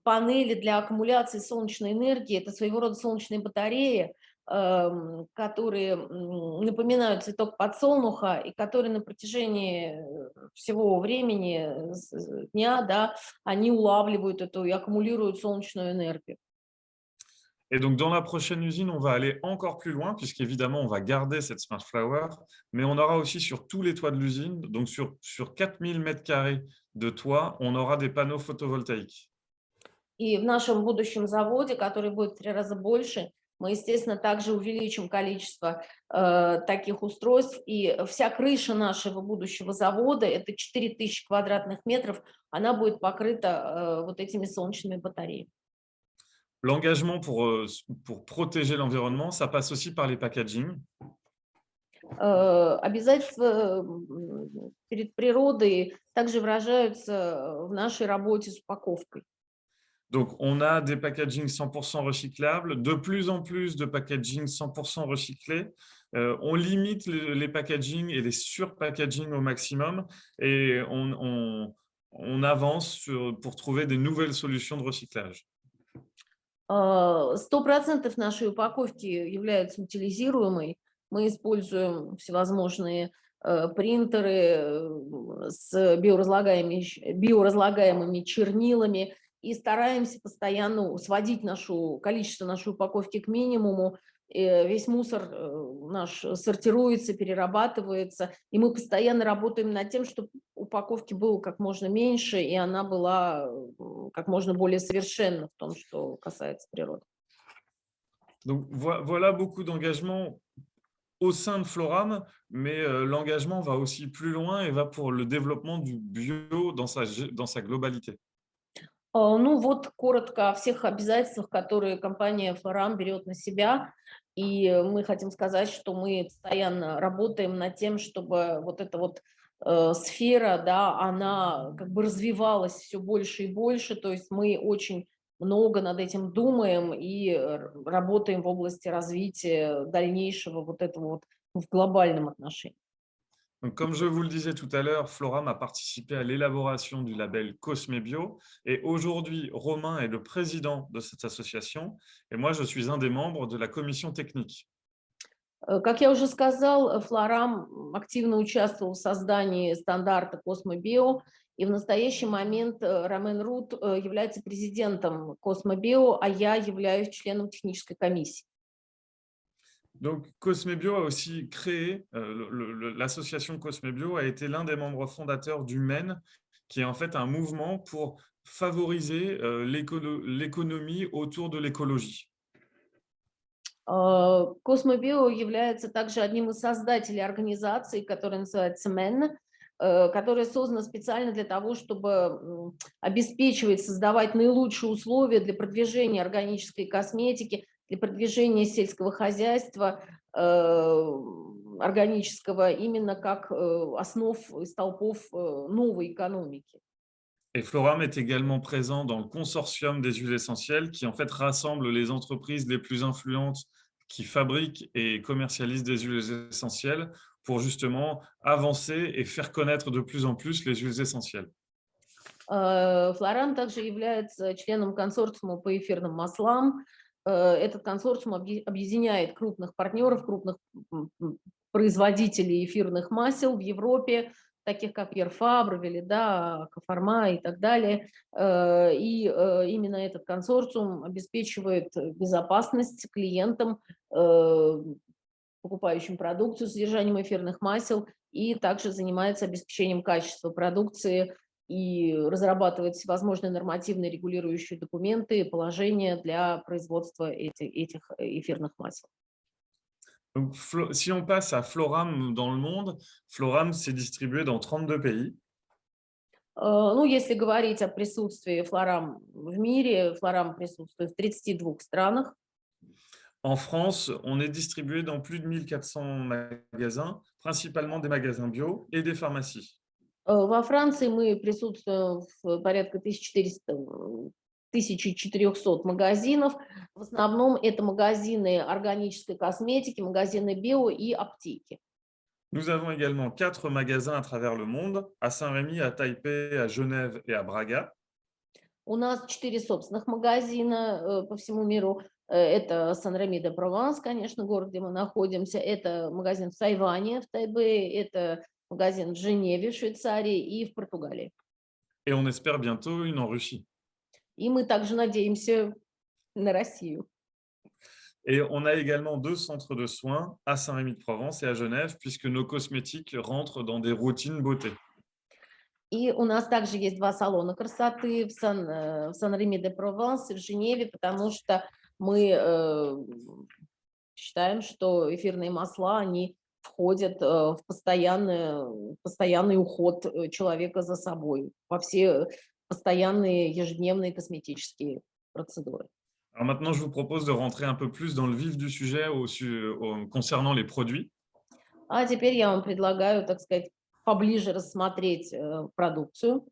панели для аккумуляции солнечной энергии. Это своего рода солнечные батареи, которые напоминают цветок подсолнуха и которые на протяжении всего времени дня, да, они улавливают эту и аккумулируют солнечную энергию. Et donc, dans la prochaine usine, on va aller encore plus loin, puisqu'évidemment, on va garder cette Smart Flower, mais on aura aussi sur tous les toits de l'usine, donc sur 4000 mètres carrés de toit, on aura des panneaux photovoltaïques. И в нашем будущем заводе, который будет в 3 раза больше, мы, естественно, также увеличим количество таких устройств. И вся крыша нашего будущего завода, это 4000 квадратных метров, она будет покрыта вот этими солнечными батареями. L'engagement pour protéger l'environnement, ça passe aussi par les packaging. Обязательства перед природой также выражаются в нашей работе с упаковкой. Donc, on a des packaging 100% recyclables, de plus en plus de packaging 100% recyclés. On limite les packaging et les surpackaging au maximum et on avance pour trouver des nouvelles solutions de recyclage. 100% нашей упаковки являются утилизируемой. Мы используем всевозможные принтеры с биоразлагаемыми чернилами и стараемся постоянно сводить количество нашей упаковки к минимуму. Весь мусор наш сортируется, перерабатывается, и мы постоянно работаем над тем, чтобы упаковки было как можно меньше, и она была как можно более совершенна в том, что касается природы. Donc, voilà beaucoup d'engagement au sein de Floram, mais l'engagement va aussi plus loin et va pour le développement du bio dans sa globalité. Ну вот коротко о всех обязательствах, которые компания Floram берет на себя. И мы хотим сказать, что мы постоянно работаем над тем, чтобы вот эта вот сфера, да, она как бы развивалась все больше и больше. То есть мы очень много над этим думаем и работаем в области развития дальнейшего вот этого вот в глобальном отношении. Donc, comme je vous le disais tout à l'heure, Floram a participé à l'élaboration du label Cosme Bio et aujourd'hui, Romain est le président de cette association et moi, je suis un des membres de la commission technique. Как я уже сказал, Floram активно участвовал в создании стандарта Cosmo Bio, и в настоящий момент Ромен Рут является президентом Cosmo Bio, а я являюсь членом технической комиссии. Donc, Cosme Bio a aussi créé, l'association Cosme Bio a été l'un des membres fondateurs du MEN, qui est en fait un mouvement pour favoriser l'économie autour de l'écologie. Cosmo Bio является также одним из создателей организации, которая называется MEN, которая создана специально для того, чтобы обеспечивать, создавать наилучшие условия для продвижения органической косметики, для продвижения сельского хозяйства органического именно как основ и столпов новой экономики. Et Floram est également présent dans le consortium des huiles essentielles qui en fait rassemble les entreprises les plus influentes qui fabriquent et commercialisent des huiles essentielles pour justement avancer et faire connaître de plus en plus les huiles essentielles. Floram также является членом консорциума по эфирным маслам. Этот консорциум объединяет крупных партнеров, крупных производителей эфирных масел в Европе, таких как Пьер Фабр, Велида, Кофарма и так далее. И именно этот консорциум обеспечивает безопасность клиентам, покупающим продукцию с содержанием эфирных масел, и также занимается обеспечением качества продукции и разрабатывает всевозможные нормативные регулирующие документы и положения для производства этих эфирных масел. Donc, si on passe à Floram dans le monde, Floram s'est distribué dans 32 pays. Ну, если говорить о присутствии Floram в мире, Floram присутствует в 32 странах. En France, on est distribué dans plus de 1400 magasins, principalement des magasins bio et des pharmacies. Во Франции мы присутствуем в порядка 1400 1400 магазинов. В основном это магазины органической косметики, магазины био и аптеки. Nous avons également 4 magasins à travers le monde, à Saint-Rémy, à Taipei, à Genève et à Braga. У нас 4 собственных магазина по всему миру. Это Сан-Реми-де-Прованс, конечно, город, где мы находимся. Это магазин в Тайване, в Тайбэе. Это магазин в Женеве, в Швейцарии и в Португалии. Et on espère bientôt une en Russie. И мы также надеемся на Россию. Et on a également 2 centres de soins à Saint-Rémy-de-Provence et à Genève, puisque nos cosmétiques rentrent dans des routines beauté. И у нас также есть 2 салона красоты в Сан-Реми-де-Прованс и в Женеве, потому что мы считаем, что эфирные масла, они входят в постоянный уход человека за собой, во все постоянные ежедневные косметические процедуры. Alors maintenant, je vous propose de rentrer un peu plus dans le vif du sujet concernant les produits. А теперь я вам предлагаю, так сказать, поближе рассмотреть продукцию.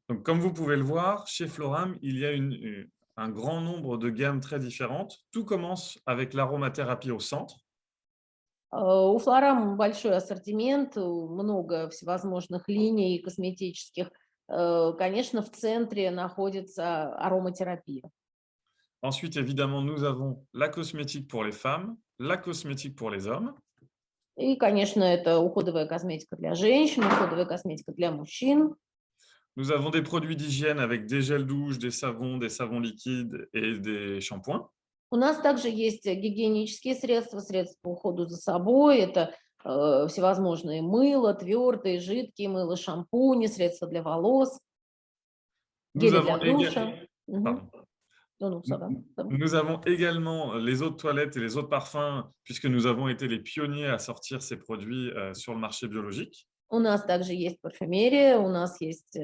Donc, comme vous pouvez le voir, chez Floram, il y a un grand nombre de gammes très différentes. Tout commence avec l'aromathérapie au centre. У Флорам большой ассортимент, много всевозможных линий косметических. Конечно, в центре находится ароматерапия. Ensuite, évidemment, nous avons la cosmétique pour les femmes, la cosmétique pour les hommes. И, конечно, это уходовая косметика для женщин, уходовая косметика для мужчин. Nous avons des produits d'hygiène avec des gels douche, des savons liquides et des shampoings. У нас также есть гигиенические средства, средства по уходу за собой. Это всевозможные мыло, твердые, жидкие мыло, шампуни, средства для волос, Nous гели для avons, душа. pardon. Ну, Nous avons également les eaux de toilette et les eaux de parfum, puisque nous avons été les pionniers à sortir ces produits sur le marché biologique. У нас также есть парфюмерия, у нас есть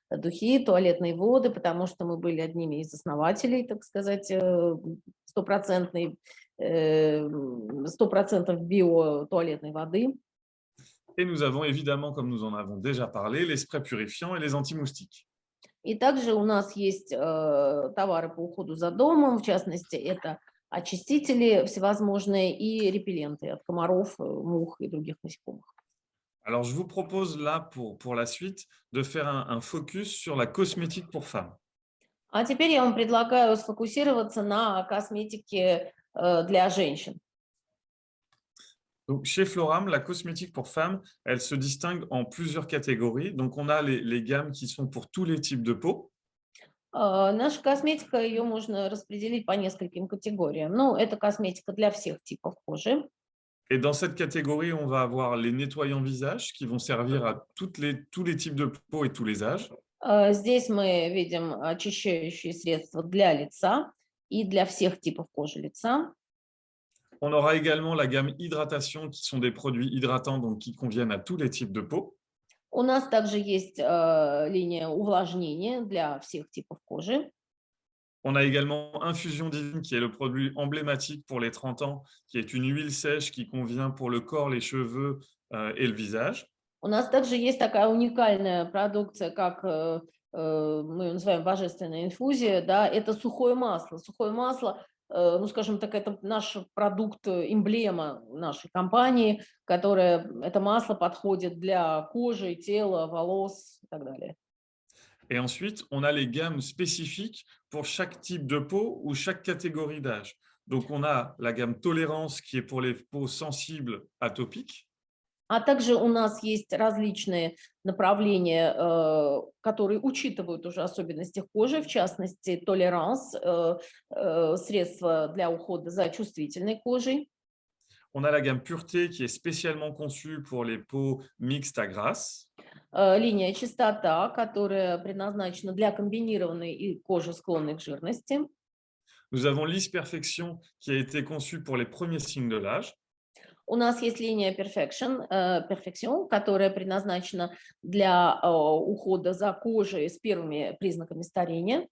духи, туалетные воды, потому что мы были одними из основателей, так сказать, стопроцентной био-туалетной воды. Et nous avons évidemment, comme nous en avons déjà parlé, les sprays purifiants et les anti-moustiques. И также у нас есть товары по уходу за домом, в частности, это очистители всевозможные и репелленты от комаров, мух и других насекомых. Alors, je vous propose là, pour la suite, de faire un focus sur la cosmétique pour femmes. А теперь я вам предлагаю сфокусироваться на косметике для женщин. Donc, chez Floram, la cosmétique pour femmes, elle se distingue en plusieurs catégories. Donc, on a les gammes qui sont pour tous les types de peau. Наша косметика, ее можно распределить по нескольким категориям. Ну, это косметика для всех типов кожи. Et dans cette catégorie, on va avoir les nettoyants visage qui vont servir à tous les types de peau et tous les âges. Здесь мы видим очищающие средства для лица и для всех типов кожи лица. On aura également la gamme hydratation, qui sont des produits hydratants, donc qui conviennent à tous les types de peau. У нас также есть линия увлажнения для всех типов кожи. On a également Infusion Divine, qui est le produit emblématique pour les 30 ans, qui est une huile sèche qui convient pour le corps, les cheveux et le visage. У нас также есть такая уникальная продукция, как мы ее называем божественная инфузия, да, это сухое масло. Сухое масло, ну, скажем так, это наш продукт, эмблема нашей компании, это масло подходит для кожи, тела, волос и так далее. Et ensuite, on a les gammes spécifiques pour chaque type de peau ou chaque catégorie d'âge. Donc, on a la gamme tolérance qui est pour les peaux sensibles atopiques. А также у нас есть различные направления, которые учитывают уже особенности кожи, в частности, толеранс, средства для ухода за чувствительной кожей. On a la gamme pureté qui est spécialement conçue pour les peaux mixtes à grasse. Линия чистота, которая предназначена для комбинированной и кожи, склонной к жирности. Nous avons Lisse Perfection qui a été conçue pour les premiers signes de l'âge. У нас есть линия Perfection, которая предназначена для ухода за кожей с первыми признаками старения.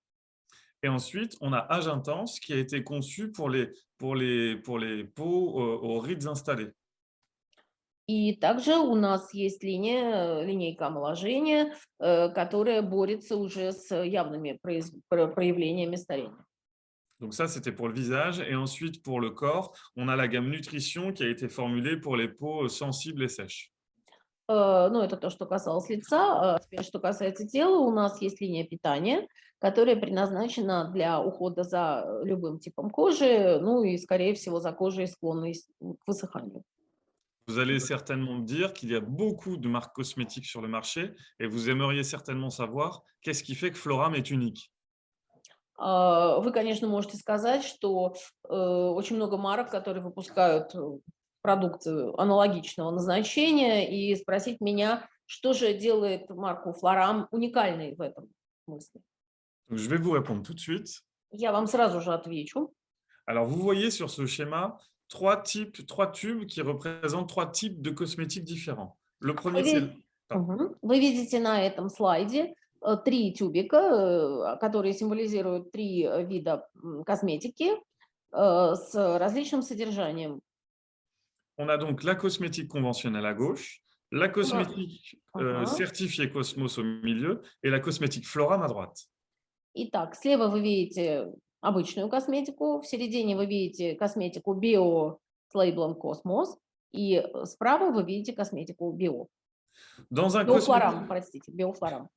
Et ensuite, on a Âge Intense qui a été conçu pour les peaux aux rides installées. И также у нас есть линейка омоложения, которая борется уже с явными проявлениями старения. Donc ça, c'était pour le visage. Et ensuite, pour le corps, on a la gamme nutrition qui a été formulée pour les peaux sensibles et sèches. Ну, это то, что касалось лица. Теперь, что касается тела, у нас есть линия питания, которая предназначена для ухода за любым типом кожи, ну и, скорее всего, за кожей, склонной к высыханию. Vous allez certainement me dire qu'il y a beaucoup de marques cosmétiques sur le marché et vous aimeriez certainement savoir qu'est-ce qui fait que Floram est unique. Вы, конечно, можете сказать, что очень много марок, которые выпускают продукты аналогичного назначения, и спросить меня, что же делает марку Флорам уникальной в этом смысле. Donc, je vais vous répondre tout de suite. Я вам сразу же отвечу. Alors, vous voyez sur ce schéma trois tubes qui représentent trois types de cosmétiques différents. Le premier, c'est… Pardon. Вы видите на этом слайде три тюбика, которые символизируют три вида косметики с различным содержанием. On a donc la cosmétique conventionnelle à gauche, la cosmétique Ага. certifiée Cosmos au milieu et la cosmétique Floram à droite. Итак, слева вы видите обычную косметику, в середине вы видите косметику био с лейблом Космос, и справа вы видите косметику био. Dans un Биофлорам, простите, биофлорам.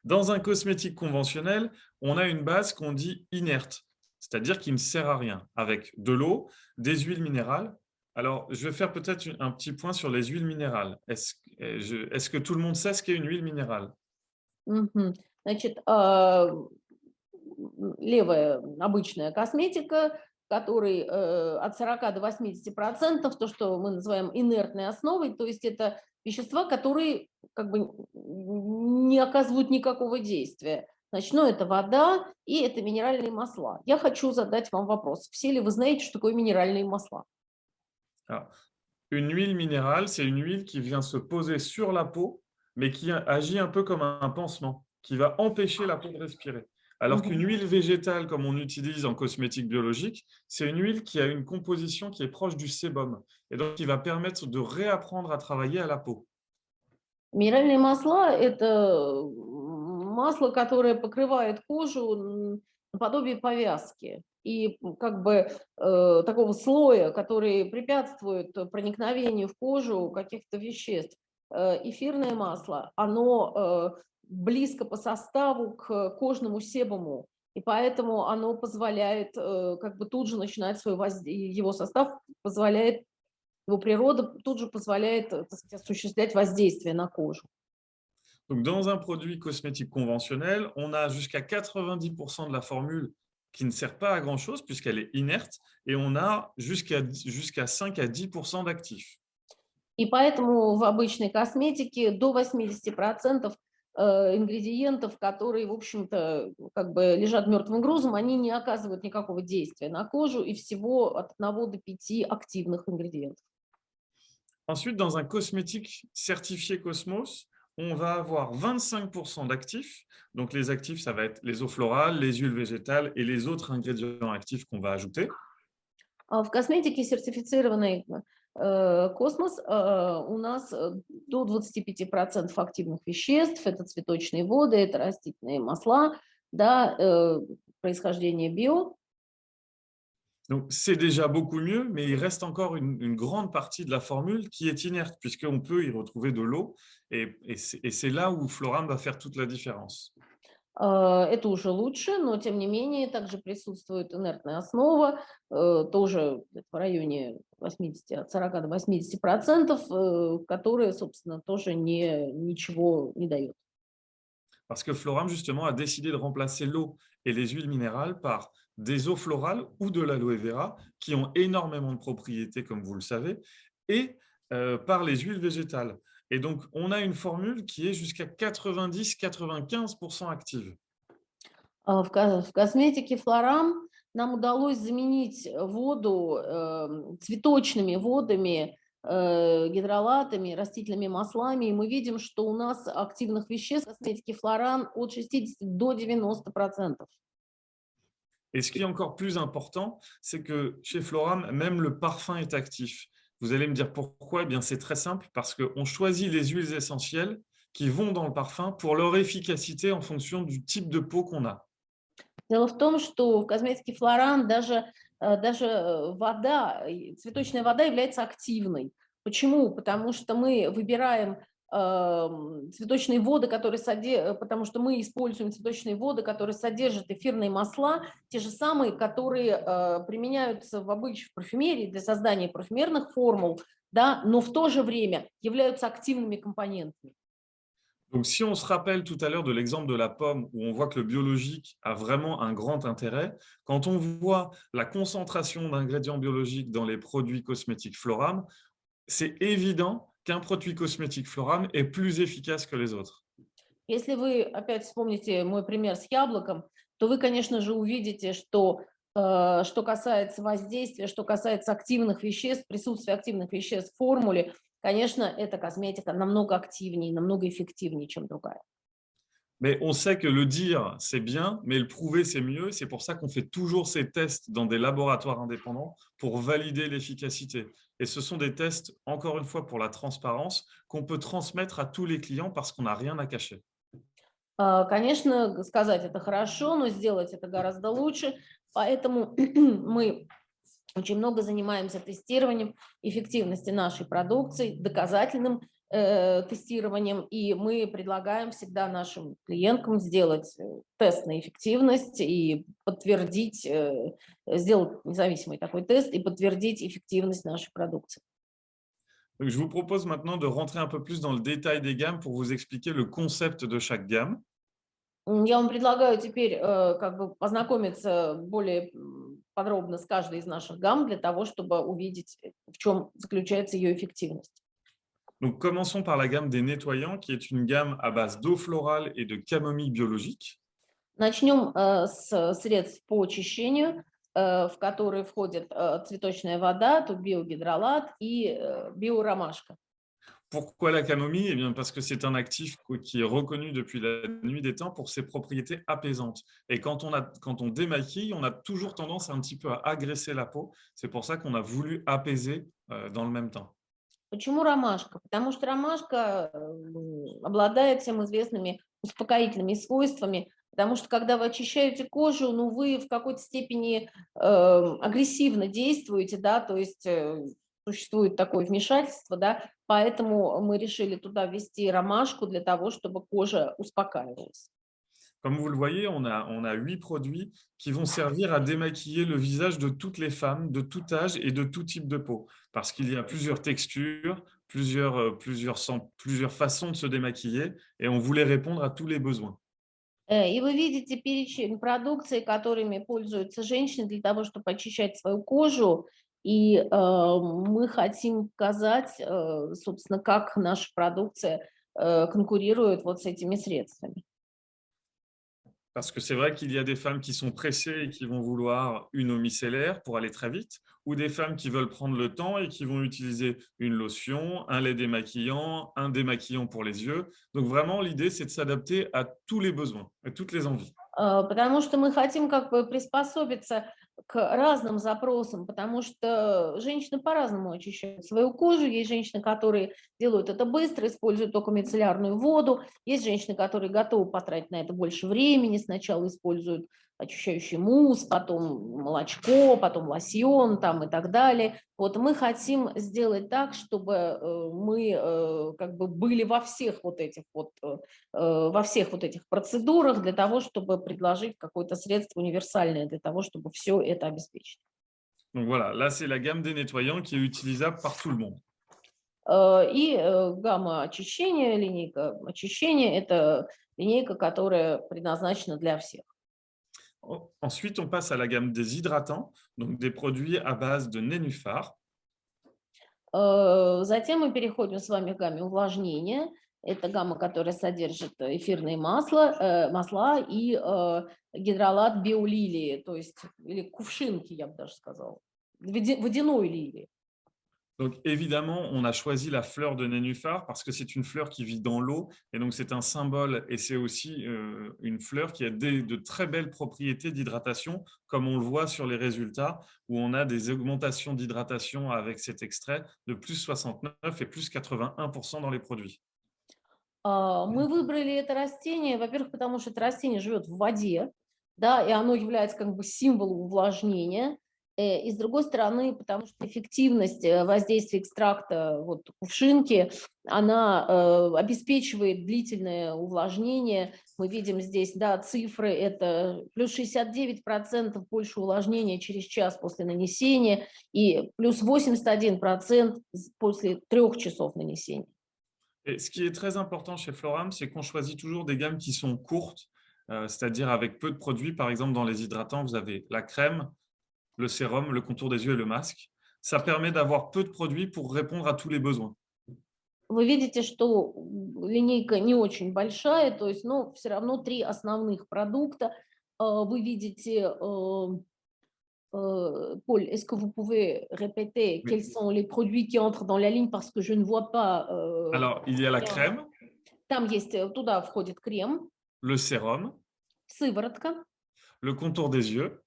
Dans un cosmétique conventionnel, on a une base qu'on dit inerte, c'est-à-dire qui ne sert à rien, avec de l'eau, des huiles minérales. Alors, je vais faire peut-être un petit point sur les huiles minérales. Est-ce que tout le monde sait ce qu'est une huile minérale? Мгм. Значит, левая обычная косметика, в которой от 40 до 80% то, что мы называем инертной основой, то есть это вещества, которые как бы не оказывают никакого действия. Значит, ну, это вода и это минеральные масла. Я хочу задать вам вопрос. Все ли вы знаете, что такое минеральные масла? Alors, une huile minérale, c'est une huile qui vient se poser sur la peau, mais qui agit un peu comme un pansement, qui va empêcher la peau de respirer. Alors qu'une Мгм. huile végétale, comme on utilise en cosmétique biologique, c'est une huile qui a une composition qui est proche du sébum, et donc qui va permettre de réapprendre à travailler à la peau. Минеральные масла – это масло, которое покрывает кожу наподобие повязки. И как бы такого слоя, который препятствует проникновению в кожу каких-то веществ. Эфирное масло, оно близко по составу к кожному себуму, и поэтому оно позволяет как бы тут же начинать свой его состав позволяет, его природа тут же позволяет, так сказать, осуществлять воздействие на кожу. Donc, dans un produit cosmétique conventionnel, on a jusqu'à 90% de la formule qui ne sert pas à grand-chose puisqu'elle est inerte, et on a jusqu'à 5 à 10% d'actifs. И поэтому в обычной косметике до 80% ингредиентов, которые, в общем-то, как бы лежат мертвым грузом, они не оказывают никакого действия на кожу, и всего от 1 до 5 активных ингредиентов. Ensuite, dans un cosmétique certifié Cosmos, on va avoir 25% d'actifs. Donc, les actifs, ça va être les eaux florales, les huiles végétales et les autres ingrédients actifs qu'on va ajouter. В косметике, сертифицированной Космос, у нас до 25% активных веществ, это цветочные воды, это растительные масла, да, происхождение био. Donc, c'est déjà beaucoup mieux, mais il reste encore une grande partie de la formule qui est inerte, puisqu'on peut y retrouver de l'eau, et c'est là où Floram va faire toute la différence. Это уже лучше, но тем не менее также присутствует инертная основа, тоже в районе 80, от 40 до 80%, которая, собственно, тоже ничего не дает. Parce que Floram, justement, a décidé de remplacer l'eau et les huiles minérales par des eaux florales ou de l'aloe vera, qui ont énormément de propriétés, comme vous le savez, et par les huiles végétales. Et donc, on a une formule qui est jusqu'à 90-95% active. В косметике Флорам нам удалось заменить воду цветочными водами, гидролатами, растительными маслами, и мы видим, что у нас активных веществ в косметике Флорам от 60 до 90%. Et ce qui est encore plus important, c'est que chez Floram, même le parfum est actif. Vous allez me dire pourquoi? Eh bien, c'est très simple, parce qu'on choisit les huiles essentielles qui vont dans le parfum pour leur efficacité en fonction du type de peau qu'on a. Дело в том, что в косметике Флоран даже вода, цветочная вода является активной. Почему? Потому что мы выбираем цветочные воды, потому что мы используем цветочные воды, которые содержат эфирные масла, те же самые, которые применяются в парфюмерии для создания парфюмерных формул, да, но в то же время являются активными компонентами. Donc, si on se rappelle tout à l'heure de l'exemple de la pomme, où on voit que le biologique a vraiment un grand intérêt, quand on voit la concentration d'ingrédients biologiques dans les produits cosmétiques Floram, c'est évident qu'un produit cosmétique Floram est plus efficace que les autres. Если вы опять вспомните мой пример с яблоком, то вы, конечно же, увидите, что касается воздействия, что касается активных веществ, присутствия активных веществ в формуле, конечно, эта косметика намного активнее, намного эффективнее, чем другая. Mais on sait que le dire, c'est bien, mais le prouver, c'est mieux. C'est pour ça qu'on fait toujours ces tests dans des laboratoires indépendants pour valider l'efficacité. Et ce sont des tests, encore une fois, pour la transparence, qu'on peut transmettre à tous les clients parce qu'on n'a rien à cacher. Конечно, сказать это хорошо, но сделать это гораздо лучше, поэтому мы очень много занимаемся тестированием эффективности нашей продукции, доказательным тестированием, и мы предлагаем всегда нашим клиенткам сделать тест на эффективность и подтвердить, сделать независимый такой тест и подтвердить эффективность нашей продукции. Donc, je vous propose maintenant de rentrer un peu plus dans le détail des gammes pour vous expliquer le concept de chaque gamme. Я вам предлагаю теперь как бы познакомиться более подробно с каждой из наших гамм для того, чтобы увидеть, в чем заключается ее эффективность. Donc, commençons par la gamme des nettoyants, qui est une gamme à base d'eau florale et de camomille biologique. Начнем с средств по очищению, в которые входят цветочная вода, тут биогидролат и биоромашка. Pourquoi la camomille? Eh bien, parce que c'est un actif qui est reconnu depuis la nuit des temps pour ses propriétés apaisantes. Et quand on démaquille, on a toujours tendance un petit peu à agresser la peau. C'est pour ça qu'on a voulu apaiser dans le même temps. Почему ромашка? Потому что ромашка обладает всем известными успокоительными свойствами, потому что когда вы очищаете кожу, ну, вы в какой-то степени агрессивно действуете, да, то есть существует такое вмешательство, да, поэтому мы решили туда ввести ромашку для того, чтобы кожа успокаивалась. Comme vous le voyez, on a 8 produits qui vont servir à démaquiller le visage de toutes les femmes, de tout âge et de tout type de peau. Parce qu'il y a plusieurs textures, plusieurs façons de se démaquiller et on voulait répondre à tous les besoins. И вы видите перечень продукции, которыми пользуются женщины для того, чтобы очищать свою кожу. И мы хотим показать, собственно, как наша продукция конкурирует вот с этими средствами. Parce que c'est vrai qu'il y a des femmes qui sont pressées et qui vont vouloir une eau micellaire pour aller très vite, ou des femmes qui veulent prendre le temps et qui vont utiliser une lotion, un lait démaquillant, un démaquillant pour les yeux. Donc vraiment, l'idée, c'est de s'adapter à tous les besoins, à toutes les envies. Потому что мы хотим как бы приспособиться к разным запросам, потому что женщины по-разному очищают свою кожу. Есть женщины, которые делают это быстро, используют только мицеллярную воду. Есть женщины, которые готовы потратить на это больше времени. Сначала используют очищающий мусс, потом молочко, потом лосьон там, и так далее. Вот мы хотим сделать так, чтобы мы как бы были во всех вот этих процедурах для того, чтобы предложить какое-то средство универсальное для того, чтобы все это обеспечить. Donc voilà, là, c'est la gamme des nettoyants qui est utilisable par tout le monde. И гамма очищения, линейка очищения – это линейка, которая предназначена для всех. Ensuite, on passe à la gamme des hydratants, donc des produits à base de nénuphar. Затем мы переходим с вами к гамме увлажнения. Это гамма, которая содержит эфирные масла и гидролат биолилии, то есть или кувшинки, я бы даже сказала, водяной лилии. Donc évidemment, on a choisi la fleur de nénuphar parce que c'est une fleur qui vit dans l'eau et donc c'est un symbole et c'est aussi une fleur qui a de très belles propriétés d'hydratation, comme on le voit sur les résultats, où on a des augmentations d'hydratation avec cet extrait de plus 69 et plus 81% dans les produits. Мы выбрали это растение, во-первых, потому что это растение живет в воде, да, и оно является как бы символом увлажнения. И с другой стороны, потому что эффективность воздействия экстракта вот, кувшинки, она обеспечивает длительное увлажнение. Мы видим здесь, да, цифры, это плюс 69% больше увлажнения через час после нанесения и плюс 81% после 3 часов нанесения. Et ce qui est très important chez Floram, c'est qu'on choisit toujours des gammes qui sont courtes, c'est-à-dire avec peu de produits. Par exemple, dans les hydratants, vous avez la crème, le sérum, le contour des yeux et le masque. Ça permet d'avoir peu de produits pour répondre à tous les besoins. Вы видите, что линейка не очень большая, то есть, но все равно 3 основных продукта. Вы видите, Paul, est-ce que vous pouvez répéter Oui. quels sont les produits qui entrent dans la ligne parce que je ne vois pas Alors, il y a la bien. crème, Там есть, туда входит крем, le sérum, сыворотка, le contour des yeux,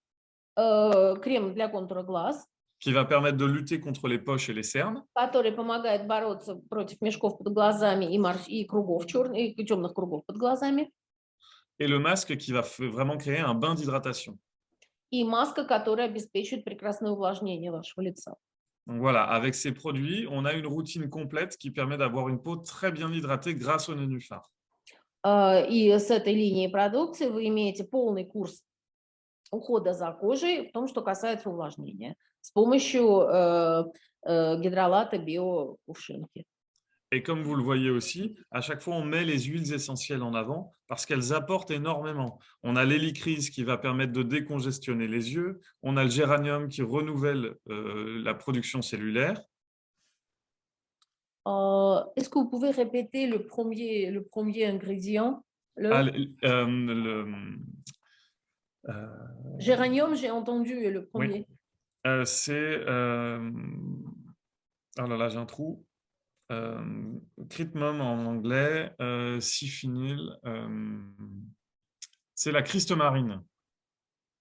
крем для контура глаз, qui va permettre de lutter contre les poches et les cernes, который помогает бороться против мешков под глазами и кругов черных, и темных кругов под глазами, et le masque qui va vraiment créer un bain d'hydratation. и маска, которая обеспечивает прекрасное увлажнение вашего лица. Donc voilà, avec ces produits, on a une routine complète qui permet d'avoir une peau très bien hydratée grâce au nénuphar. И с этой линией продукции вы имеете полный курс ухода за кожей в том, что касается увлажнения, с помощью гидролата биокувшинки. Et comme vous le voyez aussi, à chaque fois, on met les huiles essentielles en avant parce qu'elles apportent énormément. On a l'hélicryse qui va permettre de décongestionner les yeux. On a le géranium qui renouvelle la production cellulaire. Est-ce que vous pouvez répéter le premier ingrédient? Ah, Géranium, j'ai entendu le oui, premier. c'est... oh là là, j'ai un trou. Critmum en anglais, Cyphinil, c'est la cristomarine.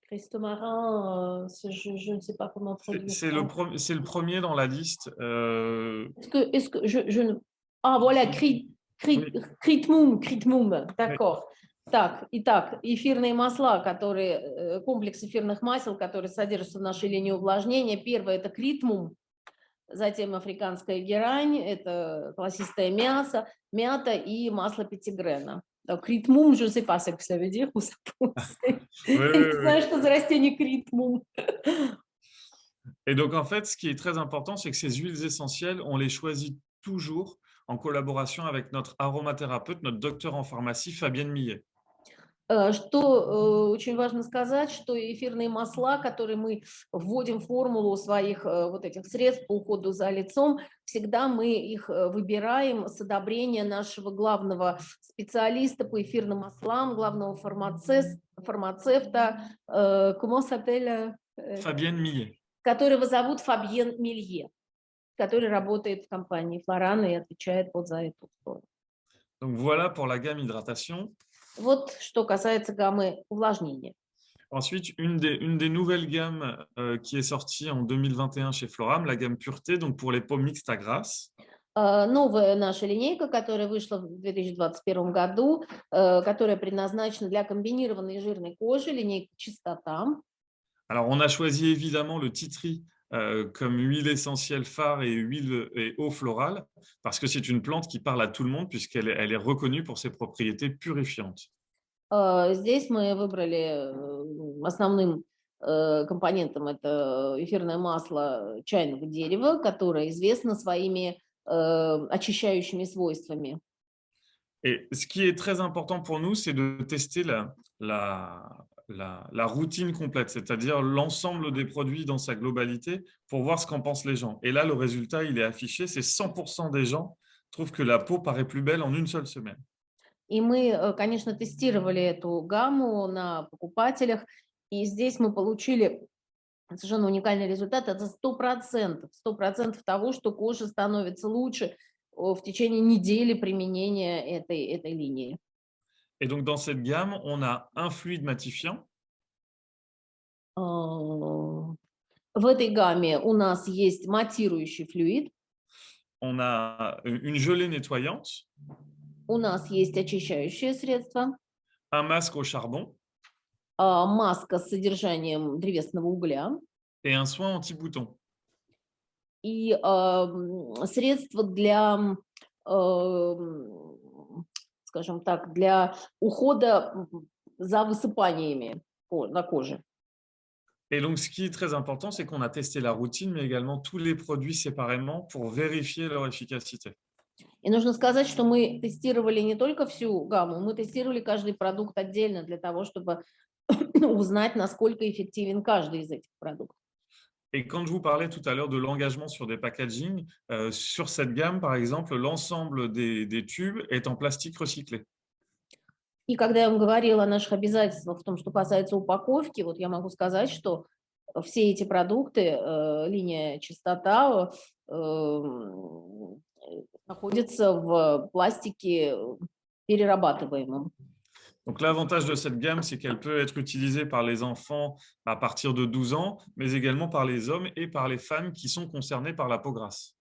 Cristomarin, je ne sais pas comment traduire C'est ça. le premier dans la liste. Est-ce que je ne... Ah, voilà, критмум, d'accord. Так, итак, эфирные масла, которые, комплекс эфирных масел, которые содержатся в нашей линии увлажнения. Первое – это критмум, затем африканская герань, это классистое мясо, мята и масло пятигрена. Критмум, je ne sais pas ce que ça veut dire, Oui, не знаю, что за растение критмум. Et donc, en fait, ce qui est très important, c'est que ces huiles essentielles, on les choisit toujours en collaboration avec notre aromathérapeute, notre docteur en pharmacie, Fabienne Millet. Что очень важно сказать, что эфирные масла, которые мы вводим в формулу своих вот этих средств по уходу за лицом, всегда мы их выбираем с одобрения нашего главного специалиста по эфирным маслам, главного фармацевта, comment s'appelle? Fabienne Millet. Которого зовут Фабьен Милье, который работает в компании Флорана и отвечает вот за эту сторону. Donc, voilà pour la gamme hydratation. Вот что касается гаммы увлажнения. Ensuite, une des nouvelles gammes qui est sortie en 2021 chez Floram, la gamme Pureté, donc pour les peaux mixtes à grasse. Новая наша линейка, которая вышла в 2021 году, которая предназначена для комбинированной жирной кожи, линейка «Чистота». Alors, on a choisi évidemment le titri comme huile essentielle phare et huile et eau florale, parce que c'est une plante qui parle à tout le monde puisqu'elle est reconnue pour ses propriétés purifiantes. Здесь мы выбрали основным компонентом это эфирное масло чайного дерева, которое известно своими очищающими свойствами. Et ce qui est très important pour nous, c'est de tester la routine complète, c'est-à-dire l'ensemble des produits dans sa globalité pour voir ce qu'en pensent les gens. Et là, le résultat, il est affiché, c'est 100% des gens trouvent que la peau paraît plus belle en une seule semaine. И мы, конечно, тестировали эту гамму на покупателях, и здесь мы получили совершенно уникальный результат. Это 100% того, что кожа становится лучше в течение недели применения этой линии. Et donc, dans cette gamme, on a un fluide matifiant, А, В этой гамме у нас есть матирующий флюид, on a une gelée nettoyante, у нас есть очищающее средство, un masque au charbon маска с содержанием древесного угля et un soin anti-bouton. и средство для, скажем так, для ухода за высыпаниями на коже. Et donc, ce qui est très important, c'est qu'on a testé la routine, mais également tous les produits séparément pour vérifier leur efficacité. И нужно сказать, что мы тестировали не только всю гамму, мы тестировали каждый продукт отдельно для того, чтобы узнать, насколько эффективен каждый из этих продуктов. Et quand je vous parlais tout à l'heure de l'engagement sur des packaging, sur cette gamme, par exemple, l'ensemble des tubes est en plastique recyclé. И когда я вам говорила о наших обязательствах в том, что касается упаковки, вот я могу сказать, что все эти продукты, линия чистота, находятся в пластике перерабатываемом. Donc l'avantage de cette gamme, c'est qu'elle peut être utilisée par les enfants à partir de 12 ans, mais également par les hommes et par les femmes qui sont concernés par la peau grasse.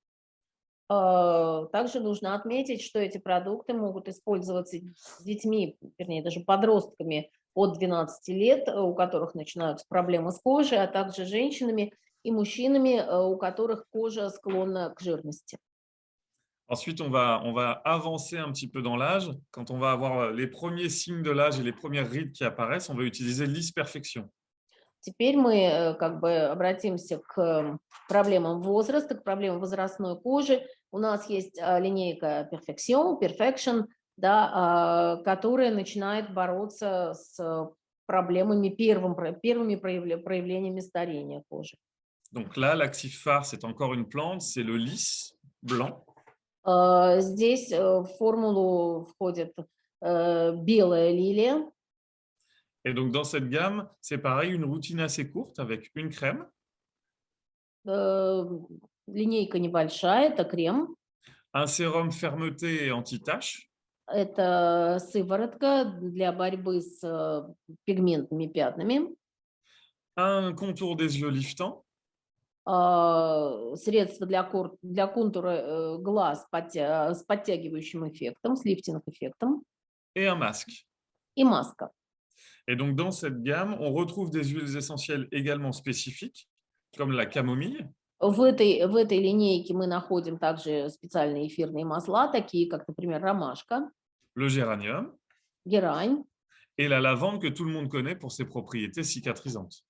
Также нужно отметить, что эти продукты могут использоваться детьми, вернее, даже подростками от 12 лет, у которых начинаются проблемы с кожей, а также женщинами и мужчинами, у которых кожа склонна к жирности. Ensuite, on va avancer un petit peu dans l'âge. Quand on va avoir les premiers signes de l'âge et les premières rides qui apparaissent, on va utiliser l'Is-Perfection. Теперь мы как бы обратимся к проблемам возраста, к проблемам возрастной кожи. У нас есть линейка Perfection, да, которая начинает бороться с проблемами, первыми проявлениями старения кожи. Donc là, l'actif phare, c'est encore une plante, c'est le lys blanc. Здесь в формулу входит белая лилия. Et donc, dans cette gamme, c'est pareil, une routine assez courte avec une crème, Линейка небольшая, это крем. un sérum fermeté et anti-tache, Это сыворотка для борьбы с пигментными пятнами. un contour des yeux liftant, Средство для контура глаз с подтягивающим эффектом, с лифтинг-эффектом. et un masque. И маска. Et donc, dans cette gamme, on retrouve des huiles essentielles également spécifiques, comme la camomille, В этой линейке мы находим также специальные эфирные масла, такие как, например, ромашка, le géranium герань et la lavande que tout le monde connaît pour ses propriétés cicatrisantes.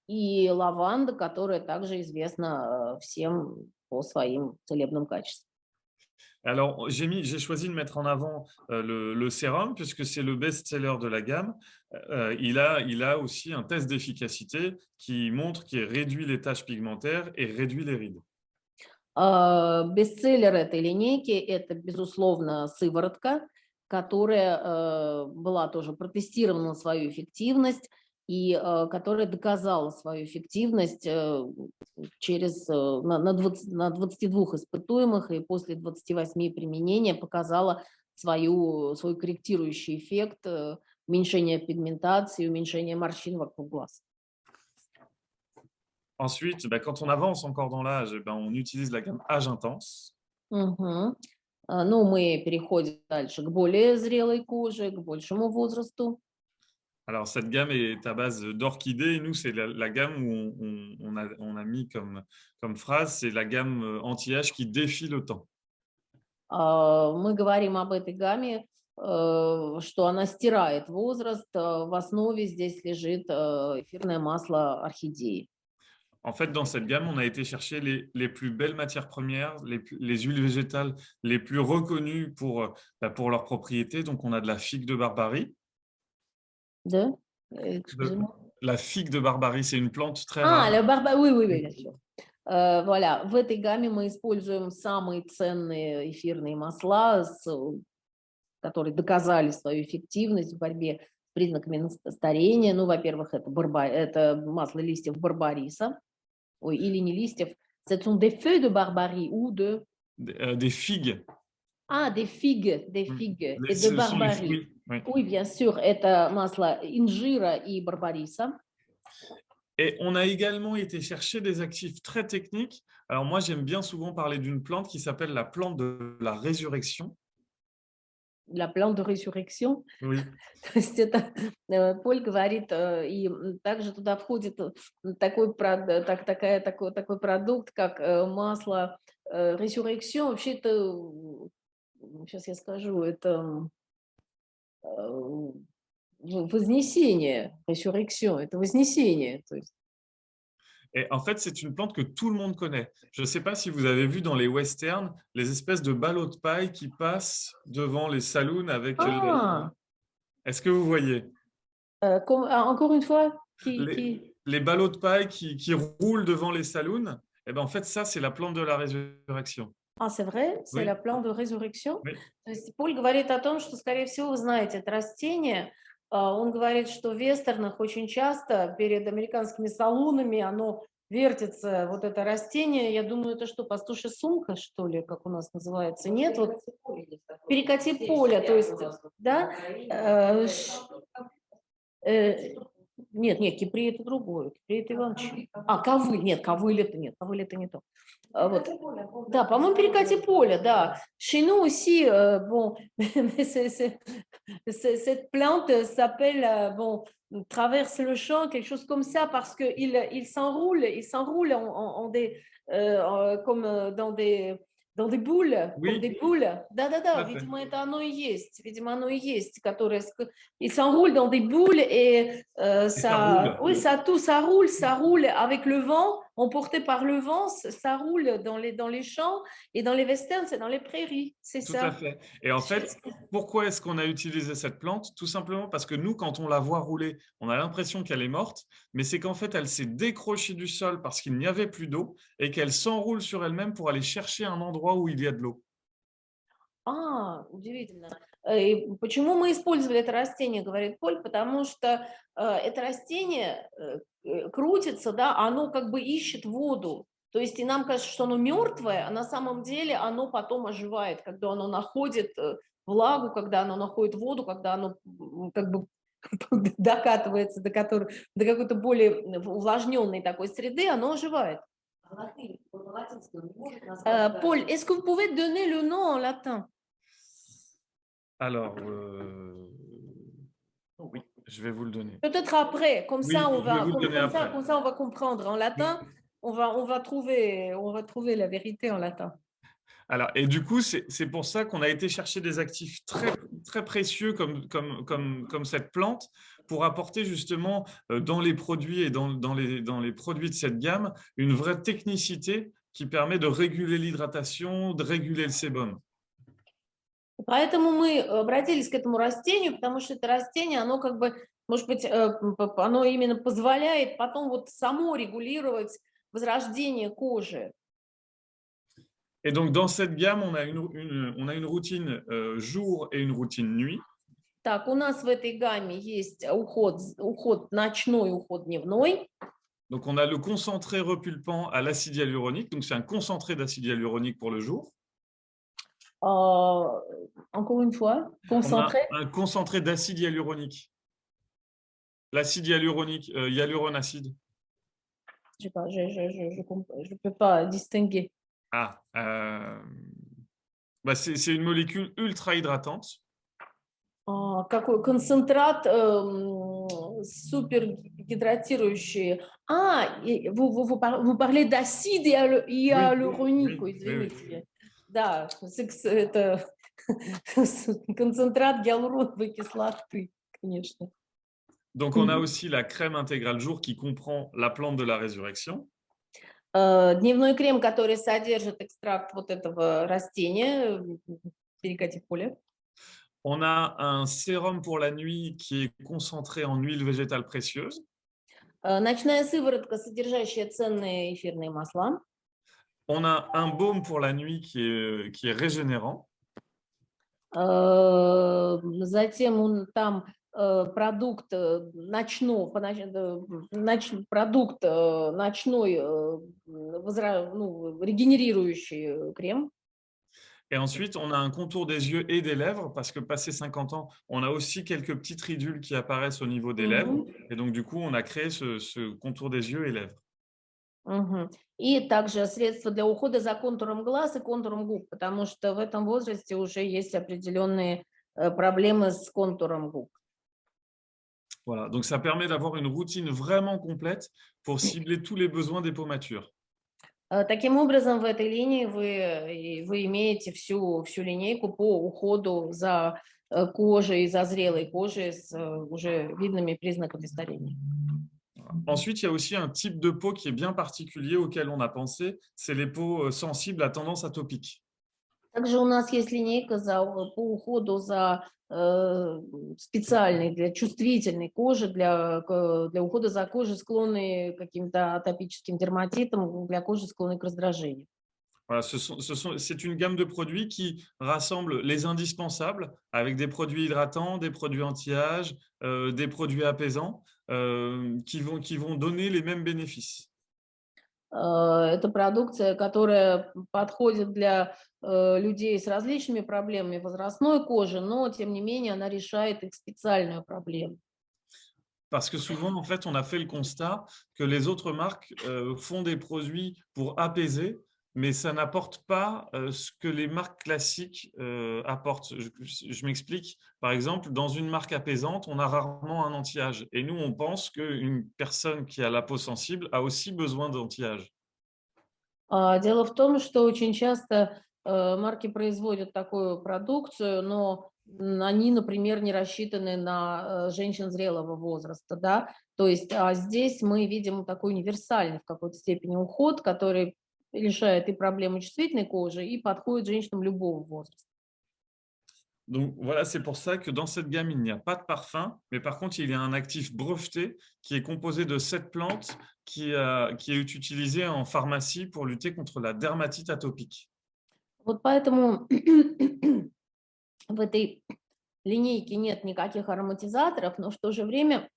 и лаванда, которая также известна всем по своим целебным качествам. Alors, j'ai choisi de mettre en avant le sérum, puisque c'est le best-seller de la gamme. Il a aussi un test d'efficacité qui montre qu'il réduit les taches pigmentaires et réduit les rides. Бестселлер этой линейки – это, безусловно, сыворотка, которая была тоже протестирована на свою эффективность и которая доказала свою эффективность на 22 испытуемых и после 28 применения показала свой корректирующий эффект уменьшения пигментации, уменьшения морщин вокруг глаз. Ensuite, quand on avance encore dans l'âge, on utilise la gamme âge intense. Ну, мы переходим дальше к более зрелой коже, к большему возрасту. Alors, cette gamme est à base d'orchidées. Nous, c'est la gamme où on a mis comme phrase, c'est la gamme anti-âge qui défie le temps. Мы говорим об этой гамме, что она стирает возраст. В основе здесь лежит эфирное масло орхидеи. En fait, dans cette gamme, on a été chercher les plus belles matières premières, les huiles végétales les plus reconnues pour leurs propriétés. Donc, on a de la figue de Barbarie. Да? Excusez-moi. La figue de Barbarie, c'est une plante très rare. Oui, bien sûr. Voilà. В этой гамме мы используем самые ценные эфирные масла, которые доказали свою эффективность в борьбе признаками старения. Ну, во-первых, это масло листьев барбариса, ой, или не листьев. Ce sont des feuilles de barbarie ou de... Des figues. Ah, des figues et de Ce sont les barbarie. fruits. Oui. Oui, bien sûr, это масло инжира и барбариса. Et on a également été chercher des actifs très techniques. Alors moi, j'aime bien souvent parler d'une plante qui s'appelle la plante de la résurrection. La plante de résurrection. Oui. То есть это Поль говорит, и также туда входит такой продукт, как масло Resurrection. Вообще это, сейчас я скажу, это вознесение, Resurrection, это вознесение. То есть. Et en fait, c'est une plante que tout le monde connaît. Je ne sais pas si vous avez vu dans les westerns les espèces de ballots de paille qui passent devant les saloons avec... Est-ce que vous voyez? Encore une fois, les ballots de paille qui roulent devant les saloons, eh ben, en fait, ça, c'est la plante de la résurrection. Ah, c'est vrai? C'est Oui. la plante de résurrection? Oui. То есть Поль говорит о том, что, скорее всего, вы знаете это растение. Он говорит, что в вестернах очень часто перед американскими салунами оно вертится, вот это растение. Я думаю, это что, пастушья сумка, что ли, как у нас называется? Нет, вот перекати поле, то есть, да? Нет, кипри это другое, кипри это Иванович. Ковыль, нет, ковыль это не то. Вот. Да, по-моему, перекати поле, да. Chez nous aussi, bon, cette plante s'appelle, bon, traverse le champ, quelque chose comme ça, parce qu'il s'enroule en des, comme dans des boules, Oui. comme des boules. Да, видимо, это оно и есть, которое il s'enroule dans des boules et ça roule avec le vent, emporté par le vent, ça roule dans les champs et dans les westerns, c'est dans les prairies, c'est ça. Tout à fait. Et en fait, pourquoi est-ce qu'on a utilisé cette plante? Tout simplement parce que nous, quand on la voit rouler, on a l'impression qu'elle est morte, mais c'est qu'en fait, elle s'est décrochée du sol parce qu'il n'y avait plus d'eau et qu'elle s'enroule sur elle-même pour aller chercher un endroit où il y a de l'eau. Удивительно. И почему мы использовали это растение, говорит Поль, потому что это растение крутится, да, оно как бы ищет воду. То есть и нам кажется, что оно мертвое, а на самом деле оно потом оживает, когда оно находит влагу, когда оно находит воду, когда оно как бы докатывается до какой-то более увлажненной такой среды, оно оживает. Paul, est-ce que vous pouvez donner le nom en latin? Alors, oui, je vais vous le donner. Peut-être après, comme ça on va comprendre en latin. Oui. On va trouver la vérité en latin. Alors, et du coup, c'est pour ça qu'on a été chercher des actifs très, très précieux comme cette plante pour apporter justement dans les produits et dans les produits de cette gamme une vraie technicité qui permet de réguler l'hydratation, de réguler le sébum. Поэтому мы обратились к этому растению, потому что это растение, оно как бы, может быть, оно именно позволяет потом вот само регулировать возрождение кожи. Et donc, dans cette gamme, on a une routine jour et une routine nuit. Так, у нас в этой гамме есть уход ночной, уход дневной. Donc, on a le concentré repulpant à l'acide hyaluronique. Donc, c'est un concentré d'acide hyaluronique pour le jour. Encore une fois, concentré. On a un concentré d'acide hyaluronique. L'acide hyaluronique, hyaluronacide. Je ne peux pas distinguer. C'est une molécule ultra hydratante. Какой концентрат супер гидратирующий. Vous parlez d'acide hyaluronique, извините. Да, это концентрат гиалуроновой кислоты, конечно. Donc, on a aussi la crème intégrale jour qui comprend la plante de la résurrection. Дневной крем, который содержит экстракт вот этого растения, перекати поле. On a un sérum pour la nuit qui est concentré en huile végétale précieuse. Ночная сыворотка, содержащая ценные эфирные масла. On a un baume pour la nuit qui est régénérant. Затем там продукт продукт ночной регенерирующий крем. Et ensuite, on a un contour des yeux et des lèvres, parce que passé 50 ans, on a aussi quelques petites ridules qui apparaissent au niveau des lèvres. Мгм. Et donc, du coup, on a créé ce contour des yeux et lèvres. Мгм. И также средства для ухода за контуром глаз и контуром губ, потому что в этом возрасте уже есть определенные проблемы с контуром губ. Voilà, donc ça permet d'avoir une routine vraiment complète pour cibler tous les besoins des peaux matures. Таким образом, в этой линии вы имеете всю линейку по уходу за кожей, за зрелой кожей с уже видными признаками старения. Ensuite, il y a aussi un type de peau qui est bien particulier auquel on a pensé, c'est les peaux sensibles à tendance atopique. Также у нас есть линейка по уходу за специальной, для чувствительной кожи, для ухода за кожей, склонной к каким-то атопическим дерматитам, для кожи, склонной к раздражению. Voilà, c'est une gamme de produits qui rassemble les indispensables avec des produits hydratants, des produits anti-âge, des produits apaisants qui vont donner les mêmes bénéfices. Это продукция, которая подходит для людей с различными проблемами возрастной кожи, но тем не менее она решает их специальную проблему. Parce que souvent, en fait, on a fait le constat que les autres marques font des produits pour apaiser, mais ça n'apporte pas ce que les marques classiques apportent. Je m'explique. Par exemple, dans une marque apaisante, on a rarement un anti-âge. Et nous, on pense qu'une personne qui a la peau sensible a aussi besoin d'anti-âge. Дело в том, что очень часто марки производят такую продукцию, но они, например, не рассчитаны на женщин зрелого возраста, да, то есть здесь мы видим такой универсальный в какой-то степени уход, который решает и проблему чувствительной кожи, и подходит женщинам любого возраста. Donc voilà, c'est pour ça que dans cette gamme, il n'y a pas de parfum, mais par contre, il y a un actif breveté qui est composé de 7 plantes qui est utilisé en pharmacie pour lutter contre la dermatite atopique. Вот поэтому в этой линейке нет никаких ароматизаторов, но в то же время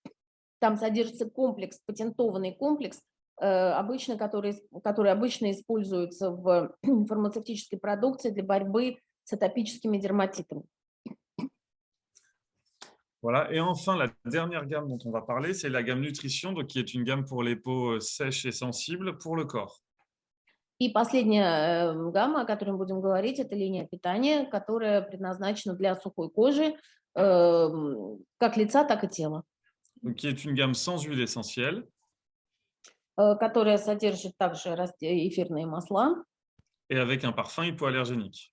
там содержится комплекс, патентованный комплекс, обычно, который обычно используется в фармацевтической продукции для борьбы с атопическими дерматитами. Voilà. Et enfin, la dernière gamme dont on va parler, c'est la gamme nutrition, donc qui est une gamme pour les peaux sèches et sensibles pour le corps. И последняя гамма, о которой мы будем говорить, это линия питания, которая предназначена для сухой кожи, как лица, так и тела. Donc, qui est une gamme sans huile essentielle Которая содержит также эфирные масла et avec un parfum hypoallergénique.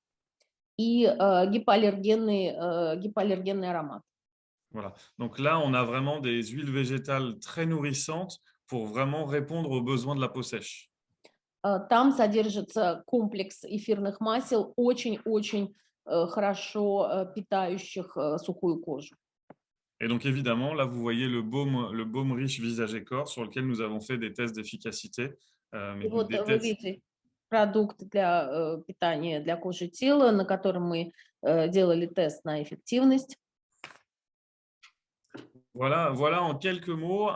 и гипоаллергенный аромат. Voilà. Donc là, on a vraiment des huiles végétales très nourrissantes pour vraiment répondre aux besoins de la peau sèche. Там содержится комплекс эфирных масел, очень-очень хорошо питающих сухую кожу. Et donc évidemment, là, vous voyez le baume riche visage et corps sur lequel nous avons fait des tests d'efficacité. И вот вы видите продукт для питания для кожи и тела, на котором мы делали тест на эффективность. Voilà en quelques mots.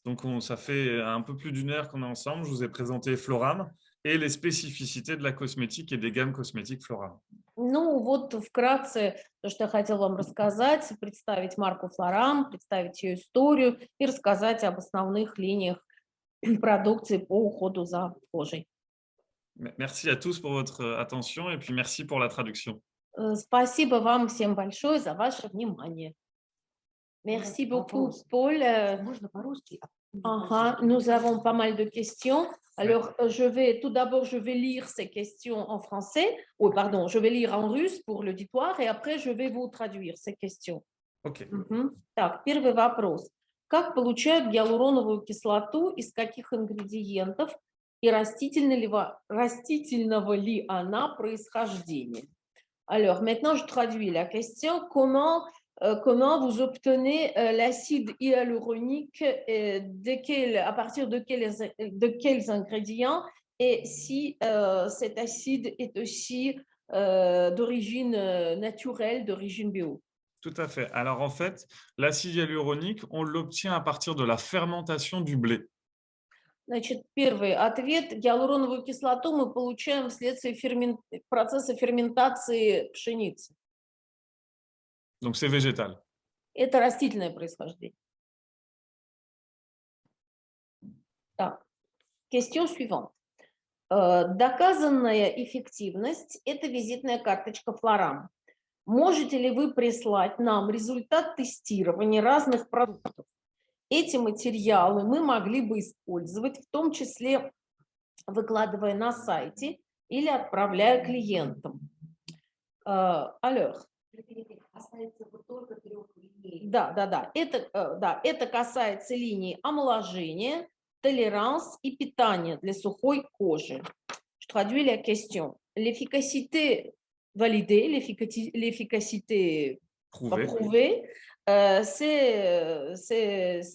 Donc, ça fait un peu plus d'une heure qu'on est ensemble. Je vous ai présenté Floram et les spécificités de la cosmétique et des gammes cosmétiques Floram. Ну, вот вкратце то, что я хотела вам рассказать, представить марку Floram, представить ее историю и рассказать об основных линиях продукции по уходу за кожей. Merci à tous pour votre attention et puis merci pour la traduction. Спасибо вам всем большое за ваше внимание. Merci beaucoup, Paul. Nous avons pas mal de questions. Alors, tout d'abord, je vais lire ces questions en français. Oui, pardon, je vais lire en russe pour l'auditoire, и après, je vais vous traduire ces questions. Ok. Так, первый вопрос. Как получают гиалуроновую кислоту, из каких ингредиентов и растительного ли она происхождения? Alors, maintenant, je traduis la question. Comment vous obtenez l'acide hyaluronique, à partir de quels ingrédients, et si cet acide est aussi d'origine naturelle, d'origine bio? Tout à fait. Alors en fait, l'acide hyaluronique, on l'obtient à partir de la fermentation du blé. Значит, первый ответ. Гиалуроновую кислоту мы получаем вследствие процесса ферментации пшеницы. Donc c'est végétal. Это растительное происхождение. Так, question suivante. Доказанная эффективность – это визитная карточка Флорам. Можете ли вы прислать нам результат тестирования разных продуктов? Эти материалы мы могли бы использовать, в том числе выкладывая на сайте или отправляя клиентам. Alors, да. Это касается линий омоложения, толеранс и питания для сухой кожи. Je traduis la question. L'efficacité validée, l'efficacité prouvée, c'est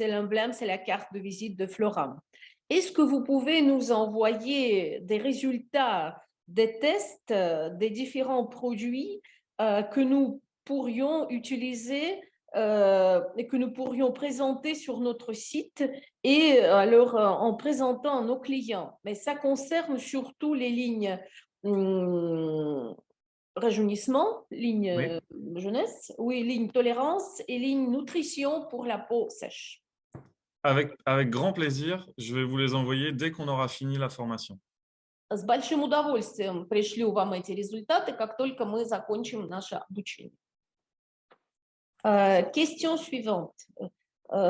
l'emblème, c'est la carte de visite de Floram. Est-ce que vous pouvez nous envoyer des résultats des tests des différents produits que nous pourrions utiliser et que nous pourrions présenter sur notre site et alors en présentant à nos clients. Mais ça concerne surtout les lignes rajeunissement, ligne jeunesse, oui, ligne tolérance et ligne nutrition pour la peau sèche. Avec grand plaisir, je vais vous les envoyer dès qu'on aura fini la formation. С большим удовольствием пришлю вам эти результаты, как только мы закончим наше обучение. Question suivante.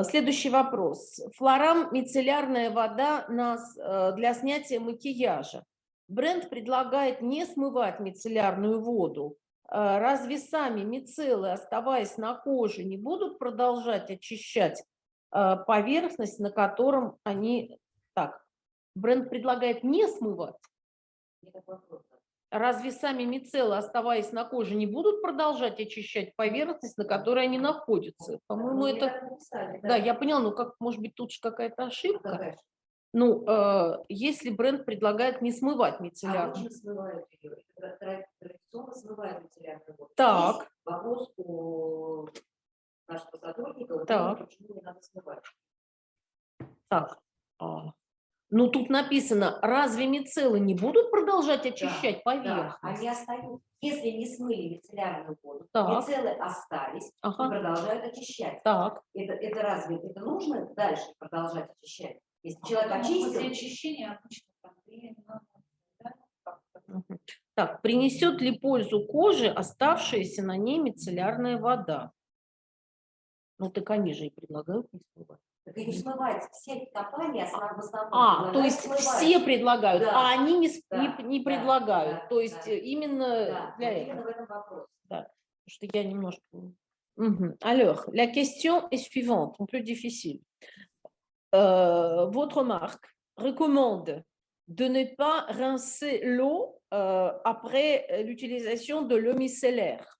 Следующий вопрос. Флорам мицеллярная вода для снятия макияжа. Бренд предлагает не смывать мицеллярную воду. Разве сами мицеллы, оставаясь на коже, не будут продолжать очищать поверхность, на котором они... Так, бренд предлагает не смывать. Разве сами мицеллы, оставаясь на коже, не будут продолжать очищать поверхность, на которой они находятся? По-моему, это... Да, я поняла, но как, может быть, тут какая-то ошибка? Ну, если бренд предлагает не смывать мицеллярную. Традиционно смывают мицеллярную воду. Так. Вопрос у нашего сотрудника, почему не надо смывать. Так. Ну, тут написано, разве мицеллы не будут продолжать очищать поверхность? Да, они остаются. Если не смыли мицеллярную воду, мицеллы остались и продолжают очищать. Так. Это разве это нужно дальше продолжать очищать? Если человек очистил... После очищения обычно Так, принесет ли пользу коже оставшаяся на ней мицеллярная вода? Ну, так они же и предлагают не смывать. Так и не смывать. Все компании в основном то есть смывать. Все предлагают, да. А они не предлагают. Да, то есть именно для этого. Именно в этом вопрос. Да, потому что я немножко... Alors, la question est suivante, un peu difficile. Votre marque recommande de ne pas rincer l'eau après l'utilisation de l'eau micellaire.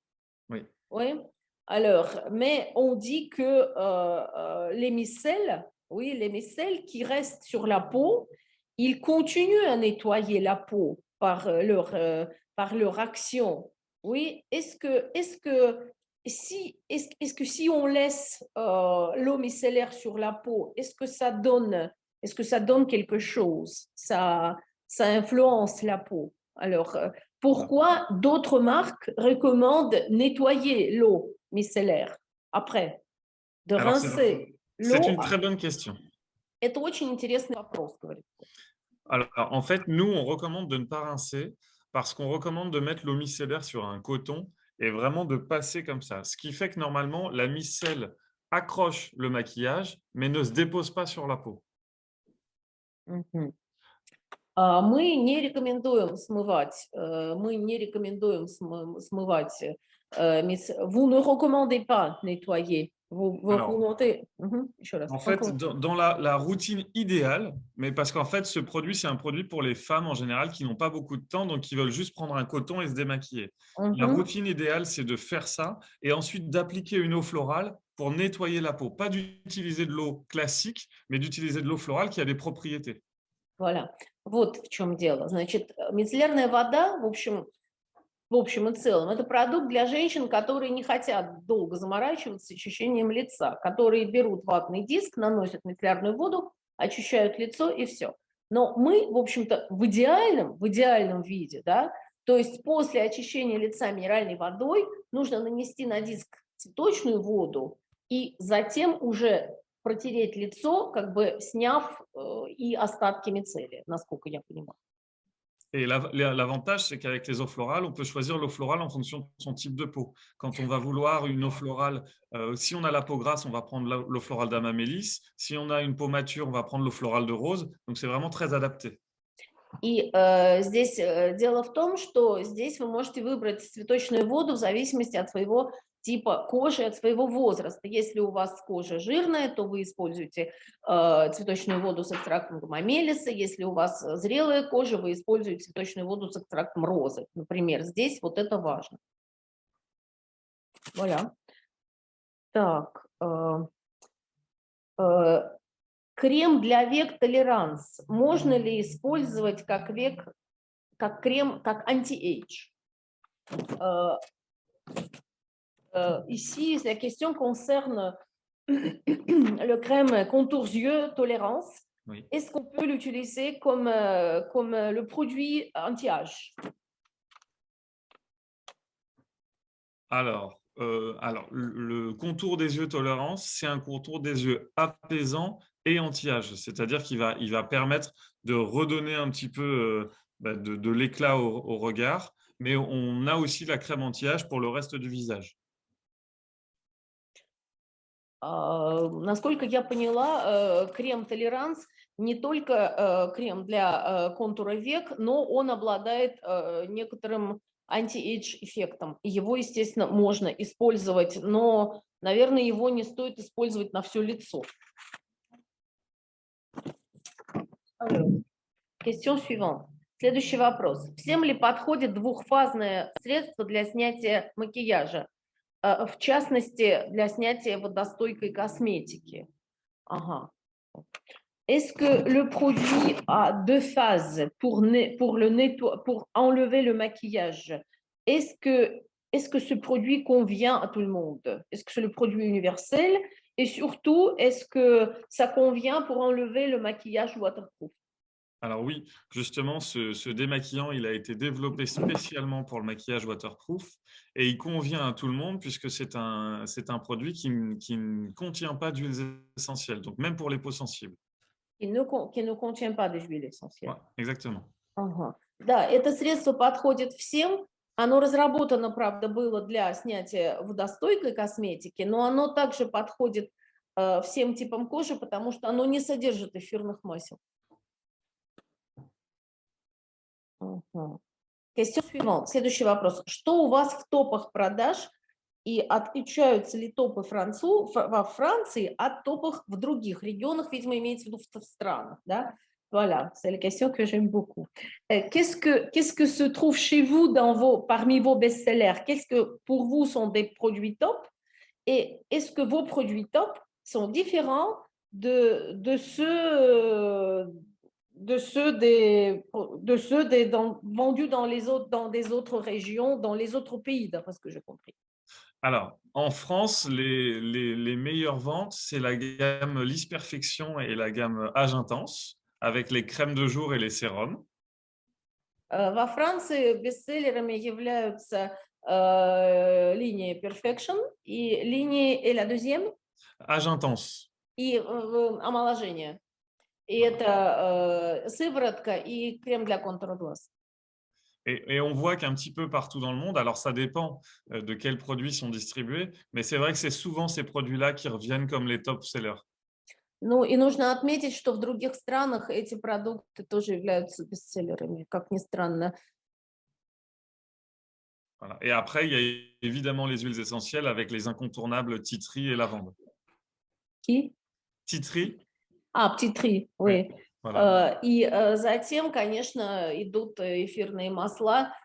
Oui. Oui. Alors, mais on dit que les micelles, oui, les micelles qui restent sur la peau, ils continuent à nettoyer la peau par leur action. Oui. Est-ce que si on laisse l'eau micellaire sur la peau, est-ce que ça donne quelque chose? Ça influence la peau. Alors, pourquoi d'autres marques recommandent nettoyer l'eau micellaire après, de rincer l'eau? C'est une très bonne question. Это очень интересный вопрос, говорит. Alors, en fait, nous, on recommande de ne pas rincer parce qu'on recommande de mettre l'eau micellaire sur un coton et vraiment de passer comme ça. Ce qui fait que normalement, la micelle accroche le maquillage, mais ne se dépose pas sur la peau. Мы не répondons смывать. Vous ne recommandez pas nettoyer. Vous recommandez. En fait, dans la routine idéale, mais parce qu'en fait, ce produit, c'est un produit pour les femmes en général qui n'ont pas beaucoup de temps, donc qui veulent juste prendre un coton et se démaquiller. La routine idéale, c'est de faire ça et ensuite d'appliquer une eau florale pour nettoyer la peau. Pas d'utiliser de l'eau classique, mais d'utiliser de l'eau florale qui a des propriétés. Voilà. Вот в чем дело. Значит, мицеллярная вода, в общем, в общем и целом. Это продукт для женщин, которые не хотят долго заморачиваться с очищением лица, которые берут ватный диск, наносят мицеллярную воду, очищают лицо и все. Но мы, в общем-то, в идеальном виде, да, то есть после очищения лица минеральной водой нужно нанести на диск цветочную воду и затем уже протереть лицо, как бы сняв и остатки мицелия, насколько я понимаю. Et l'avantage, c'est qu'avec les eaux florales, on peut choisir l'eau florale en fonction de son type de peau. Quand on va vouloir une eau florale, si on a la peau grasse, on va prendre l'eau florale d'Amamélis. Si on a une peau mature, on va prendre l'eau florale de rose. Donc, c'est vraiment très adapté. И здесь дело в том, что здесь вы можете выбрать цветочную воду в зависимости от своего типа кожи, от своего возраста. Если у вас кожа жирная, то вы используете цветочную воду с экстрактом гамамелиса. Если у вас зрелая кожа, вы используете цветочную воду с экстрактом розы. Например, здесь вот это важно. Voilà. Так. Крем для век толеранс можно ли использовать как крем, как anti-age? Ici, la question concerne le crème contours yeux tolérance. Oui. Est-ce qu'on peut l'utiliser comme le produit anti-âge? Alors, le contour des yeux tolérance, c'est un contour des yeux apaisant et anti-âge, c'est-à-dire qu'il va permettre de redonner un petit peu de l'éclat au regard, mais on a aussi la crème anti-âge pour le reste du visage. Насколько я поняла, крем толеранс не только крем для контура век, но он обладает некоторым анти-эйдж эффектом. Его, естественно, можно использовать, но, наверное, его не стоит использовать на все лицо. Question suivante. Следующий вопрос. Всем ли подходит двухфазное средство для снятия макияжа? В частности, для снятия водостойкой косметики. Ага. Est-ce que le produit a deux phases pour enlever le maquillage? Est-ce que ce produit convient à tout le monde? Est-ce que c'est le produit universel? Et surtout, est-ce que ça convient pour enlever le maquillage waterproof? Alors oui, justement, ce démaquillant, il a été développé spécialement pour le maquillage waterproof et il convient à tout le monde puisque c'est un produit qui ne contient pas d'huiles essentielles, donc même pour les peaux sensibles. Qui ne contient pas d'huile essentielle. Ouais, exactement. Ага. Да, это средство подходит всем. Оно разработано, правда, было для снятия водостойкой косметики, но оно также подходит всем типам кожи, потому что оно не содержит эфирных масел. Question suivante. Следующий вопрос. Что у вас в топах продаж и отличаются ли топы во Франции от топов в других регионах, видимо, имеется в виду в странах, да? Voilà, c'est la question que j'aime beaucoup. Qu'est-ce que se trouve chez vous parmi vos best-sellers? Qu'est-ce que pour vous sont des produits top? Et est-ce que vos produits top sont différents de ceux vendus dans des autres régions, dans les autres pays, d'après ce que j'ai compris? Alors, en France, les meilleures ventes, c'est la gamme Lisse Perfection et la gamme Âge Intense, avec les crèmes de jour et les sérums. Во Франции бестселлерами являются линия Perfection et la deuxième? Âge Intense. И омоложение. И это сыворотка и крем для контура глаз. Et on voit qu'un petit peu partout dans le monde, alors ça dépend de quels produits sont distribués, mais c'est vrai que c'est souvent ces produits-là qui reviennent comme les top sellers. Ну и нужно отметить, что в других странах эти продукты тоже являются бестселлерами, как ни странно. Voilà. Et après, il y a évidemment les huiles essentielles avec les incontournables tea tree et lavande. Qui? Tea tree. Ah, tea tree, oui. Voilà. И затем, конечно, идут эфирные масла,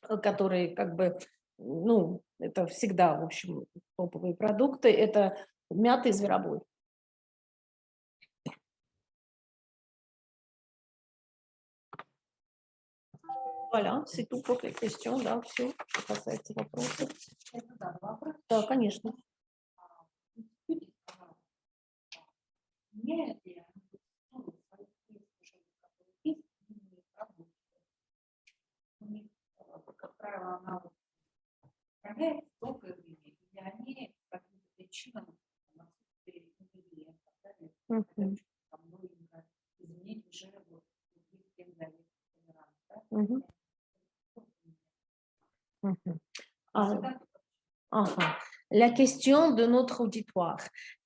которые как бы, ну, это всегда, в общем, топовые продукты. Это мята и зверобой. Voilà, c'est tout pour les questions, да, все, что касается вопросов. Да, конечно. Как правило, она управляет долгое время, и они по каким-то причинам изменить уже вот La question de notre auditoire.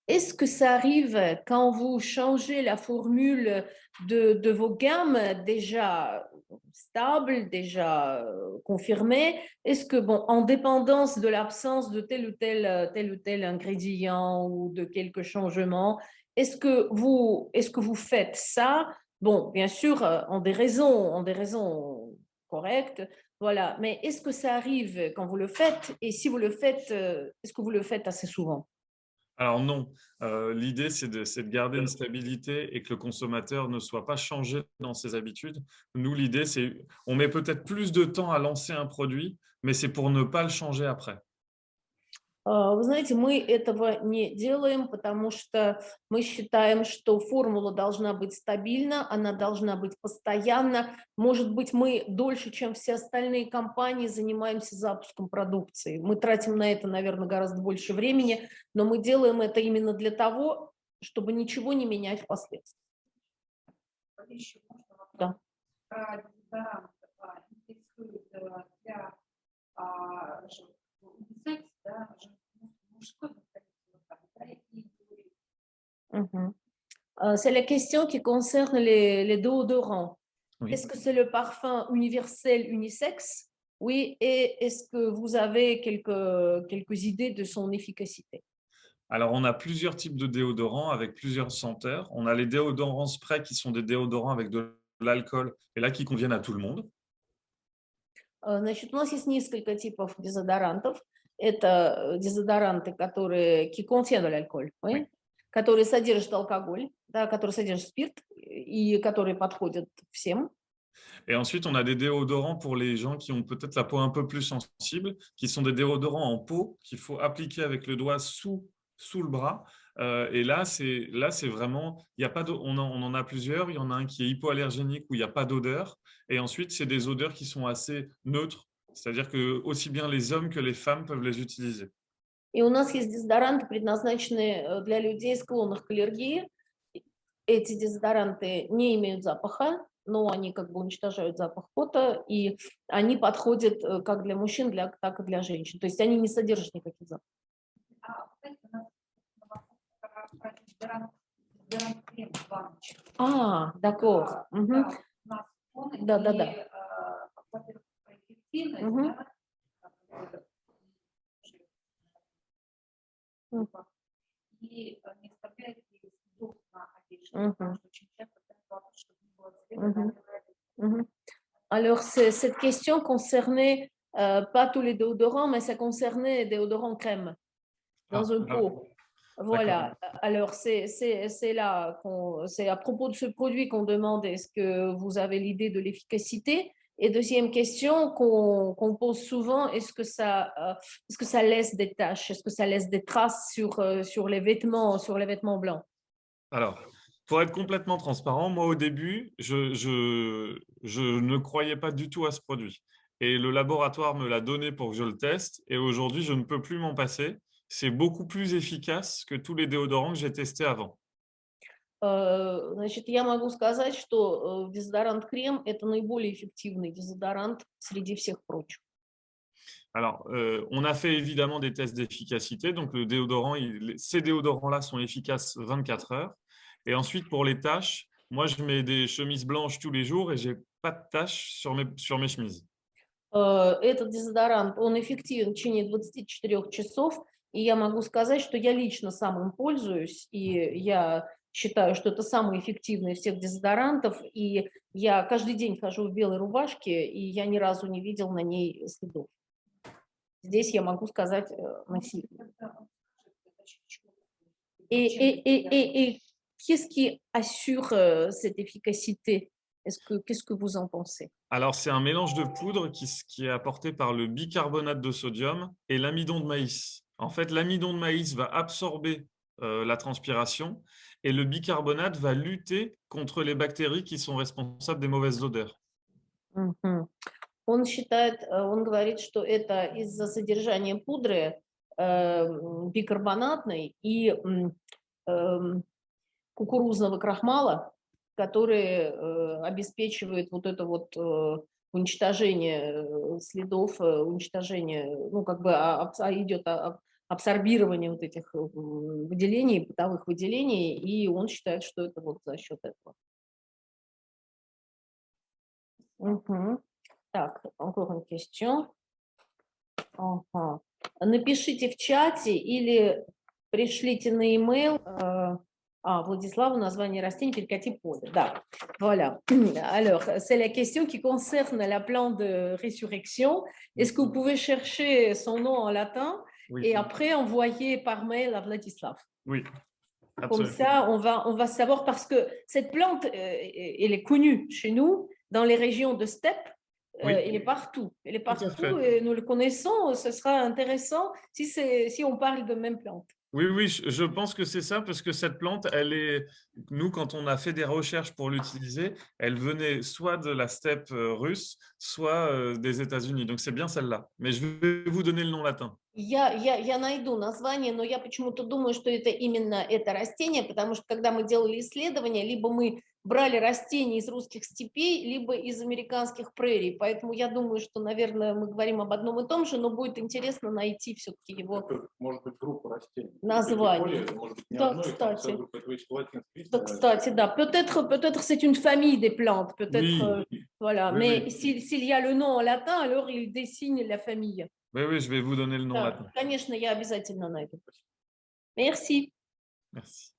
Est-ce que ça arrive quand vous changez la formule de vos gammes déjà stables, déjà confirmées? Est-ce que, bon, en dépendance de l'absence de tel ou tel ingrédient ou de quelques changements, est-ce que vous faites ça? Bon, bien sûr, en des raisons correctes. Voilà, mais est-ce que ça arrive quand vous le faites? Et si vous le faites, est-ce que vous le faites assez souvent? Alors non, l'idée c'est de garder une stabilité et que le consommateur ne soit pas changé dans ses habitudes. Nous, l'idée c'est, on met peut-être plus de temps à lancer un produit, mais c'est pour ne pas le changer après. Вы знаете, мы этого не делаем, потому что мы считаем, что формула должна быть стабильна, она должна быть постоянна. Может быть, мы дольше, чем все остальные компании, занимаемся запуском продукции. Мы тратим на это, наверное, гораздо больше времени, но мы делаем это именно для того, чтобы ничего не менять впоследствии. Да. C'est la question qui concerne les déodorants. Oui. Est-ce que c'est le parfum universel unisexe? Oui, et est-ce que vous avez quelques idées de son efficacité? Alors, on a plusieurs types de déodorants avec plusieurs senteurs. On a les déodorants spray qui sont des déodorants avec de l'alcool et là qui conviennent à tout le monde. Значит, у нас есть несколько типов дезодорантов. Это дезодоранты, qui contiennent de l'alcool, oui, которые содержат алкоголь, да, которые содержат спирт и которые подходят всем. Et ensuite, on a des déodorants pour les gens qui ont peut-être la peau un peu plus sensible, qui sont des déodorants en peau qu'il faut appliquer avec le doigt sous le bras. Et là, c'est vraiment, il y a pas on en a plusieurs. Il y en a un qui est hypoallergénique où il n'y a pas d'odeur. Et ensuite, c'est des odeurs qui sont assez neutres. C'est-à-dire que aussi bien les hommes que les femmes peuvent les utiliser. И у нас есть дезодоранты, предназначенные для людей, склонных к аллергии. Эти дезодоранты не имеют запаха, но они как бы уничтожают запах пота, и они подходят как для мужчин, так и для женщин. То есть они не содержат никаких запахов. D'accord. Да. И не оставляет следов на одежде, потому что очень часто чтобы не было следов. Alors, cette question concernait pas tous les déodorants, mais ça concernait des déodorants crème dans un pot. Voilà. Alors, c'est à propos de ce produit qu'on demande est-ce que vous avez l'idée de l'efficacité? Et deuxième question qu'on pose souvent, est-ce que ça laisse des taches? Est-ce que ça laisse des traces sur les vêtements blancs? Alors, pour être complètement transparent, moi au début, je ne croyais pas du tout à ce produit. Et le laboratoire me l'a donné pour que je le teste. Et aujourd'hui, je ne peux plus m'en passer. C'est beaucoup plus efficace que tous les déodorants que j'ai testés avant. Значит, я могу сказать, что дезодорант крем – это наиболее эффективный дезодорант среди всех прочих. Alors, on a fait évidemment des tests d'efficacité. Donc, le déodorant, ces déodorants-là sont efficaces 24 heures. Et ensuite, pour les taches, moi, je mets des chemises blanches tous les jours et je n'ai pas de taches sur mes chemises. Этот дезодорант, он эффективен в течение 24 часов. И я могу сказать, что я лично сам им пользуюсь, и я считаю, что это самый эффективный из всех дезодорантов, и я каждый день хожу в белой рубашке, и я ни разу не видел на ней следов. Здесь я могу сказать насильно. Et qu'est-ce qui assure cette efficacité? Qu'est-ce que vous en pensez? Alors, c'est un mélange de poudre qui est apporté par le bicarbonate de sodium et l'amidon de maïs. En fait, l'amidon de maïs va absorber la transpiration et le bicarbonate va lutter contre les bactéries qui sont responsables des mauvaises odeurs. Мгм. Он говорит, что это из-за содержания пудры бикарбонатной и кукурузного крахмала, который обеспечивает вот это вот уничтожение следов, уничтожение, ну, как бы идет абсорбирование вот этих выделений, бытовых выделений, и он считает, что это вот за счет этого. Мгм. Так, encore une question. Ага. Напишите в чате или пришлите на e-mail Владиславу название растений перекати поле. Да, voilà. Alors, c'est la question qui concerne la plante de résurrection. Est-ce que vous pouvez chercher son nom en latin et après envoyer par mail à Vladislav? Oui. Comme ça, on va savoir, parce que cette plante, elle est connue chez nous, dans les régions de steppe. Elle est partout. Elle est partout et nous le connaissons. Ce sera intéressant si on parle de même plante. Oui, oui, je pense que c'est ça, parce que cette plante, nous, quand on a fait des recherches pour l'utiliser, elle venait soit de la steppe russe, soit des États-Unis. Donc, c'est bien celle-là. Mais je vais vous donner le nom latin. Я найду название, но я почему-то думаю, что это именно это растение, потому что когда мы делали исследования, либо мы брали растения из русских степей, либо из американских прерий. Поэтому я думаю, что, наверное, мы говорим об одном и том же, но будет интересно найти все-таки его может быть, группа растений. Название. Может быть, не да, одно, кстати. Да, кстати, да. Peut-être c'est une famille des plantes. Peut-être, oui. voilà. Oui, Mais oui. s'il y a le nom en latin, alors il désigne la famille. Oui, oui, je vais vous donner le nom latin. Конечно, я обязательно найду. Merci. Merci.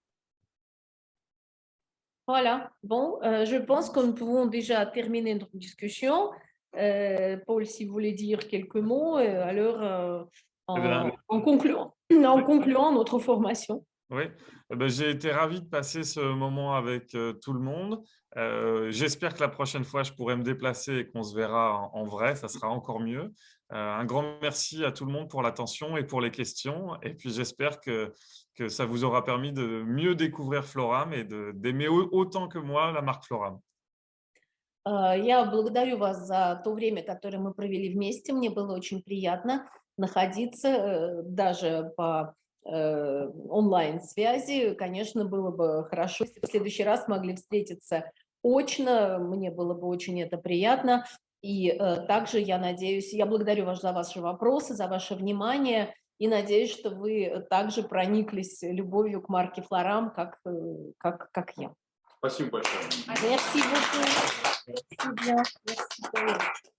Voilà, bon, je pense que nous pouvons déjà terminer notre discussion. Paul, si vous voulez dire quelques mots, alors en concluant notre formation. Oui, j'ai été ravi de passer ce moment avec tout le monde. J'espère que la prochaine fois, je pourrai me déplacer et qu'on se verra en vrai, ça sera encore mieux. Un grand merci à tout le monde pour l'attention et pour les questions. Et puis, j'espère que ça vous aura permis de mieux découvrir Floram et d'aimer autant que moi la marque Floram. Я благодарю вас за то время, которое мы провели вместе. Мне было очень приятно находиться даже по онлайн-связи. Конечно, было бы хорошо, если в следующий раз могли встретиться очно. Мне было бы очень это приятно. И также я надеюсь, я благодарю вас за ваши вопросы, за ваше внимание. И надеюсь, что вы также прониклись любовью к марке Floram, как я. Спасибо большое. Merci beaucoup. Merci bien. Merci.